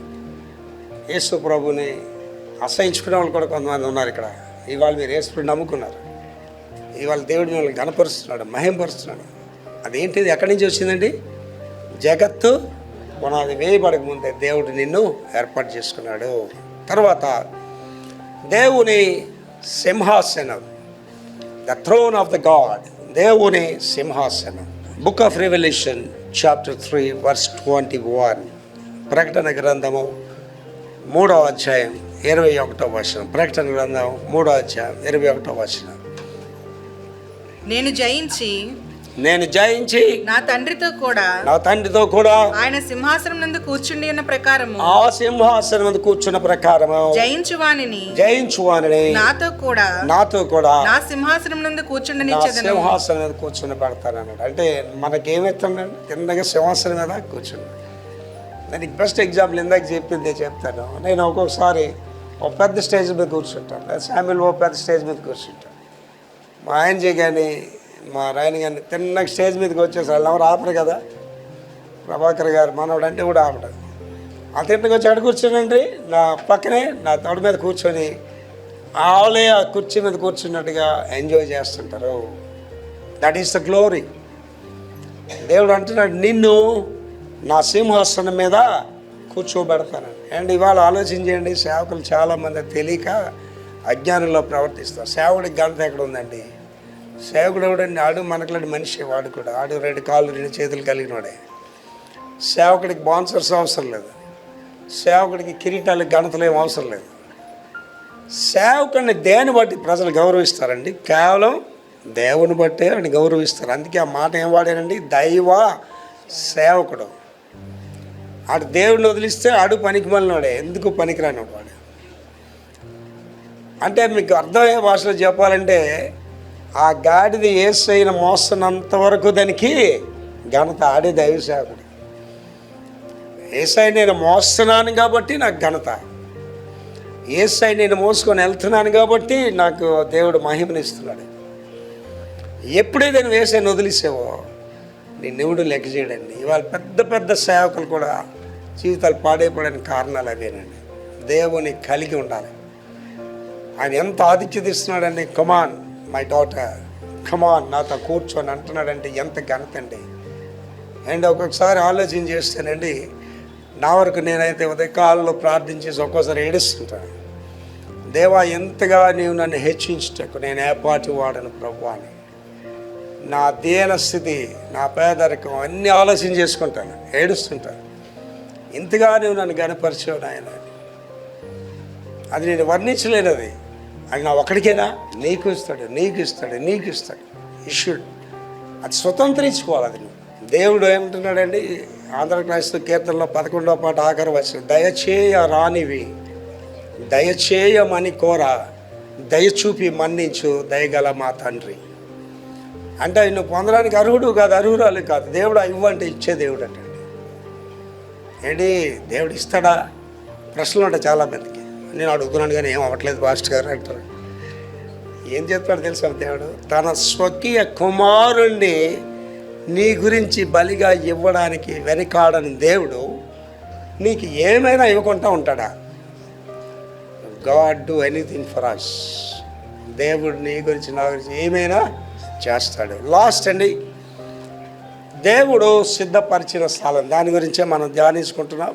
యేసు ప్రభుని అసహించుకునే వాళ్ళు కూడా కొంతమంది ఉన్నారు ఇక్కడ. ఇవాళ మీరు యేసుని నమ్ముకున్నారు. ఇవాళ దేవుడు మిమ్మల్ని ఘనపరుస్తున్నాడు, మహింపరుస్తున్నాడు. అదేంటిది? ఎక్కడి నుంచి వచ్చిందండి? జగత్తు పునాది వేయబడక ముందే దేవుడు నిన్ను ఏర్పాటు చేసుకున్నాడు. తర్వాత దేవుని సింహాసనం, the throne of the God, దేవుని సింహాసనం. Book of revolution chapter 3 verse 21. ప్రకటన గ్రంథము 3వ అధ్యాయం 21వ వచనం. ప్రకటన గ్రంథం 3వ అధ్యాయం 21వ వచనం. నేను జయించి నా తండ్రితో కూడా ఆయన సింహాసనం నందు కూర్చుండి ఉన్న ప్రకారము, ఆ సింహాసనం మీద కూర్చున్న ప్రకారము జయించువానిని నాతో కూడా నా సింహాసనం నందు కూర్చుండనిచ్చెదను. సింహాసనం మీద కూర్చుని పెడతాను అన్నాడు. అంటే మనకేమవుతుందండి? కిందగా సింహాసనం మీద కూర్చుని. దానికి బెస్ట్ ఎగ్జాంపుల్ ఇందాక చెప్తాను. నేను ఒక్కొక్కసారి ఒక పెద్ద స్టేజ్ మీద కూర్చుంటాను. శామ్యుల్ ఓ పెద్ద స్టేజ్ మీద కూర్చుంటాను. మా ఆయన కానీ మా రాయన కానీ తిన్నగా స్టేజ్ మీదకి వచ్చేసి వాళ్ళు ఎవరు ఆపరు కదా. ప్రభాకర్ గారు మనవడు అంటే కూడా ఆపడు. ఆ తిన్నగా వచ్చి అక్కడ కూర్చోనండి, నా పక్కనే నా తోడు మీద కూర్చొని ఆవులే ఆ కుర్చీ మీద కూర్చున్నట్టుగా ఎంజాయ్ చేస్తుంటారు. That is the glory. దేవుడు అంటున్నాడు, నిన్ను నా సింహాసనం మీద కూర్చోబెడతాను. అండ్ ఇవాళ ఆలోచన చేయండి, సేవకులు చాలామంది తెలియక అజ్ఞానంలో ప్రవర్తిస్తారు. సేవకుడికి ఘనత ఎక్కడ ఉందండి? సేవకుడు ఎవడండి? ఆడు మనకులాంటి మనిషి. వాడు కూడా ఆడు 2 కాళ్ళు 2 చేతులు కలిగిన వాడే. సేవకుడికి బాన్సర్స్ అవసరం లేదు. సేవకుడికి కిరీటాలకు ఘనతలు ఏం అవసరం లేదు. సేవకుడిని దేని బట్టి ప్రజలు గౌరవిస్తారండి? కేవలం దేవుని బట్టే అని గౌరవిస్తారు. అందుకే ఆ మాట ఏం వాడారండి? దైవ సేవకుడు. ఆడు దేవుడిని వదిలిస్తే ఆడు పనికి మళ్ళినాడే, ఎందుకు పనికిరానివాడు వాడు. అంటే మీకు అర్థమయ్యే భాషలో చెప్పాలంటే ఆ గాడిద యేసయ్యను మోస్తున్నంత వరకు దానికి ఘనత. ఆడే దైవ సేవకుడు. యేసయ్య నేను మోస్తున్నాను కాబట్టి నాకు ఘనత, యేసయ్య నేను మోసుకొని వెళ్తున్నాను కాబట్టి నాకు దేవుడు మహిమనిస్తున్నాడు. ఎప్పుడైతే నువ్వు యేసయ్యను వదిలేసావో నీ నివుడు లెక్క చేయడండి. ఇవాళ పెద్ద పెద్ద సేవకులు కూడా జీవితాలు పాడైపోవడానికి కారణాలు అవేనండి. దేవుని కలిగి ఉండాలి. ఆయన ఎంత ఆధిక్యత ఇస్తున్నాడండి. కమాన్ మై డాటర్, కమాన్ నాతో కూర్చొని అంటున్నాడంటే ఎంత ఘనత అండి. అండ్ ఒక్కొక్కసారి ఆలోచన చేస్తానండి, నా వరకు నేనైతే ఉదయకాలంలో ప్రార్థించేసి ఒక్కోసారి ఏడుస్తుంటాను. దేవా, ఎంతగా నీవు నన్ను హెచ్చించటకు నేను ఏపాటి వాడను ప్రభు అని. నా దీన స్థితి, నా పేదరికం అన్నీ ఆలోచన చేసుకుంటాను, ఏడుస్తుంటాను. ఇంతగా నువ్వు నన్ను గణపరిచావు నాయన. అది నేను వర్ణించలేను. అది నా ఒక్కడికేనా? నీకు ఇస్తాడు, నీకు ఇస్తాడు, నీకు ఇస్తాడు. ఇష్యూడ్ అది స్వతంత్రించుకోవాలి. అది నువ్వు. దేవుడు ఏమంటున్నాడండి ఆంధ్రప్రదేశ్ కీర్తనలో 11వ పాట ఆఖరి వచనం, దయచేయ రానివి దయచేయమని కోర, దయచూపి మన్నించు దయగల మా తండ్రి. అంటే నువ్వు పొందడానికి అర్హుడు కాదు, అర్హురాలు కాదు. దేవుడు ఇవ్వంటే ఇచ్చే దేవుడు అంటే ఏంటి? దేవుడు ఇస్తాడా? ప్రశ్నలు ఉంటాయి చాలా మందికి. నేను అడుగుతున్నాను కానీ ఏం అవ్వట్లేదు పాస్టర్ గారు అంటారు. ఏం చెప్తాడు తెలుసా దేవుడు? తన స్వకీయ కుమారుణ్ణి నీ గురించి బలిగా ఇవ్వడానికి వెనకాడని దేవుడు నీకు ఏమైనా ఇవ్వకుండా ఉంటాడా? God do anything for us. దేవుడు నీ గురించి నా గురించి ఏమైనా చేస్తాడు. లాస్ట్ అండి, దేవుడు సిద్ధపరిచిన స్థలం, దాని గురించే మనం ధ్యానించుకుంటున్నాం.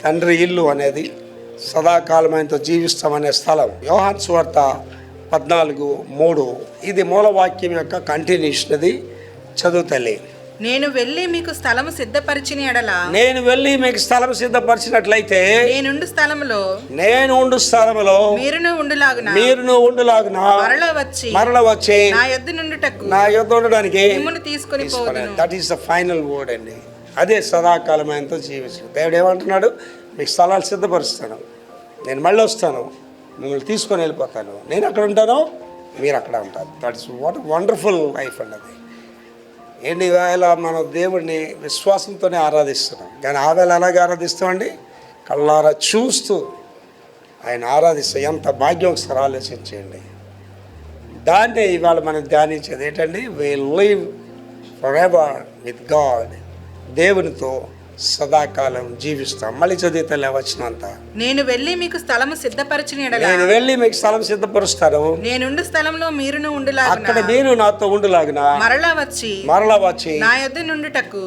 తండ్రి ఇల్లు అనేది సదాకాలం ఆయనతో జీవిస్తామనే స్థలం. యోహాను సువార్త 14:3 ఇది మూలవాక్యం యొక్క కంటిన్యూషన్. అది చదువు తల్లి. నేను వెళ్ళి మీకు స్థలము సిద్ధపరిచిన ఎడల, నేను వెళ్ళి మీకు స్థలం సిద్ధపరిచినట్లయితే, నేనుండు స్థలములో మీరును ఉండులాగున మరల వచ్చి నా యొద్ద ఉండడానికి మిమ్మును తీసుకొని పోదును. That is the final word అండి. అదే సదాకాలం ఆయనతో జీవిస్తాడు. దేవుడు ఏమంటున్నాడు? మీకు స్థలాలు సిద్ధపరుస్తాను, నేను మళ్ళీ వస్తాను, మిమ్మల్ని తీసుకొని వెళ్ళిపోతాను, నేను అక్కడ ఉంటాను, మీరు అక్కడ ఉంటారు. That is what wonderful life అండి. అది ఏంటి? వేళ మనం దేవుడిని విశ్వాసంతోనే ఆరాధిస్తున్నాం, కానీ ఆ వేళ అలాగే ఆరాధిస్తామండి, కళ్ళారా చూస్తూ ఆయన ఆరాధిస్తాం. ఎంత భాగ్యం ఒకసారి ఆలోచించేయండి. దాన్నే ఇవాళ మనం ధ్యానించేది ఏంటండి? We live forever with God. దేవునితో సదాకాలం జీవిస్తాం. మళ్ళీ చదివితే వచ్చినంత, నేను వెళ్ళి మీకు స్థలము సిద్ధపరిచిన ఎడల, నేను వెళ్ళి మీకు స్థలం సిద్ధపరుస్తాను, నేనుండు స్థలంలో మీరును ఉండులాగున, అక్కడ మీరు నాతో ఉండులాగున మరలా వచ్చి నా యొద్ద నుండుటకు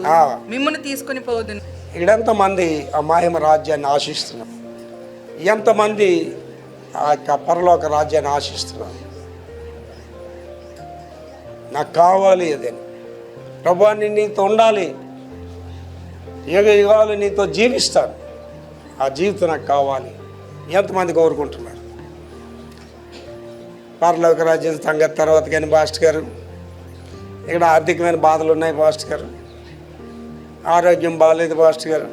మిమ్మును తీసుకొని పోదును. ఇక్కడెంతమంది ఆ మహిమ రాజ్యాన్ని ఆశిస్తున్నారు? ఎంతమంది ఆ యొక్క పరలోక రాజ్యాన్ని ఆశిస్తున్నారు? నాకు కావాలి అదని. ప్రభువా, నేను నీతో ఉండాలి, యుగ యుగాలు నీతో జీవిస్తాను, ఆ జీవితం నాకు కావాలి. ఎంతమంది కోరుకుంటున్నారు? పరలోక రాజ్యం సంగతి తర్వాత కానీ పాస్టర్ గారు, ఇక్కడ ఆర్థికమైన బాధలు ఉన్నాయి పాస్టర్ గారు, ఆరోగ్యం బాగాలేదు పాస్టర్ గారు,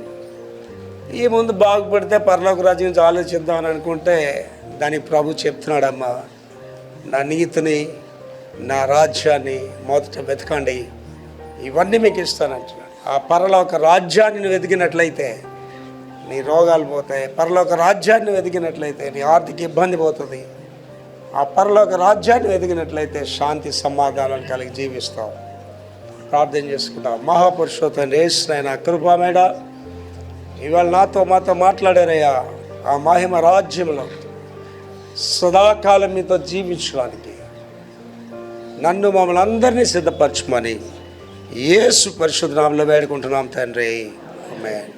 ఈ ముందు బాగుపడితే పరలోక రాజ్యం గురించి ఆలోచిద్దామని అనుకుంటే దానికి ప్రభు చెప్తున్నాడమ్మా, నా నీతిని నా రాజ్యాన్ని మొదట వెతకండి, ఇవన్నీ మీకు ఇస్తానంటున్నాడు. ఆ పరలోక రాజ్యాన్ని నువ్వు వెతికినట్లయితే నీ రోగాలు పోతాయి, పరలోక రాజ్యాన్ని వెతికినట్లయితే నీ ఆర్థిక ఇబ్బంది పోతుంది, ఆ పరలోక రాజ్యాన్ని వెతికినట్లయితే శాంతి సమాధానాలు కలిగి జీవిస్తావు. ప్రార్థన చేసుకుంటావు. మహాపురుషోత్తమ యేసునైనా కృపామేడ ఇవాళ మాతో మాట్లాడారయ్యా. ఆ మహిమ రాజ్యంలో సదాకాలం మీతో జీవించడానికి నన్ను మమ్మల్ని అందరినీ సిద్ధపరచమని యేసు పరిశుద్ధ నామములో వేడుకుంటున్నాం తండ్రి. ఆమేన్.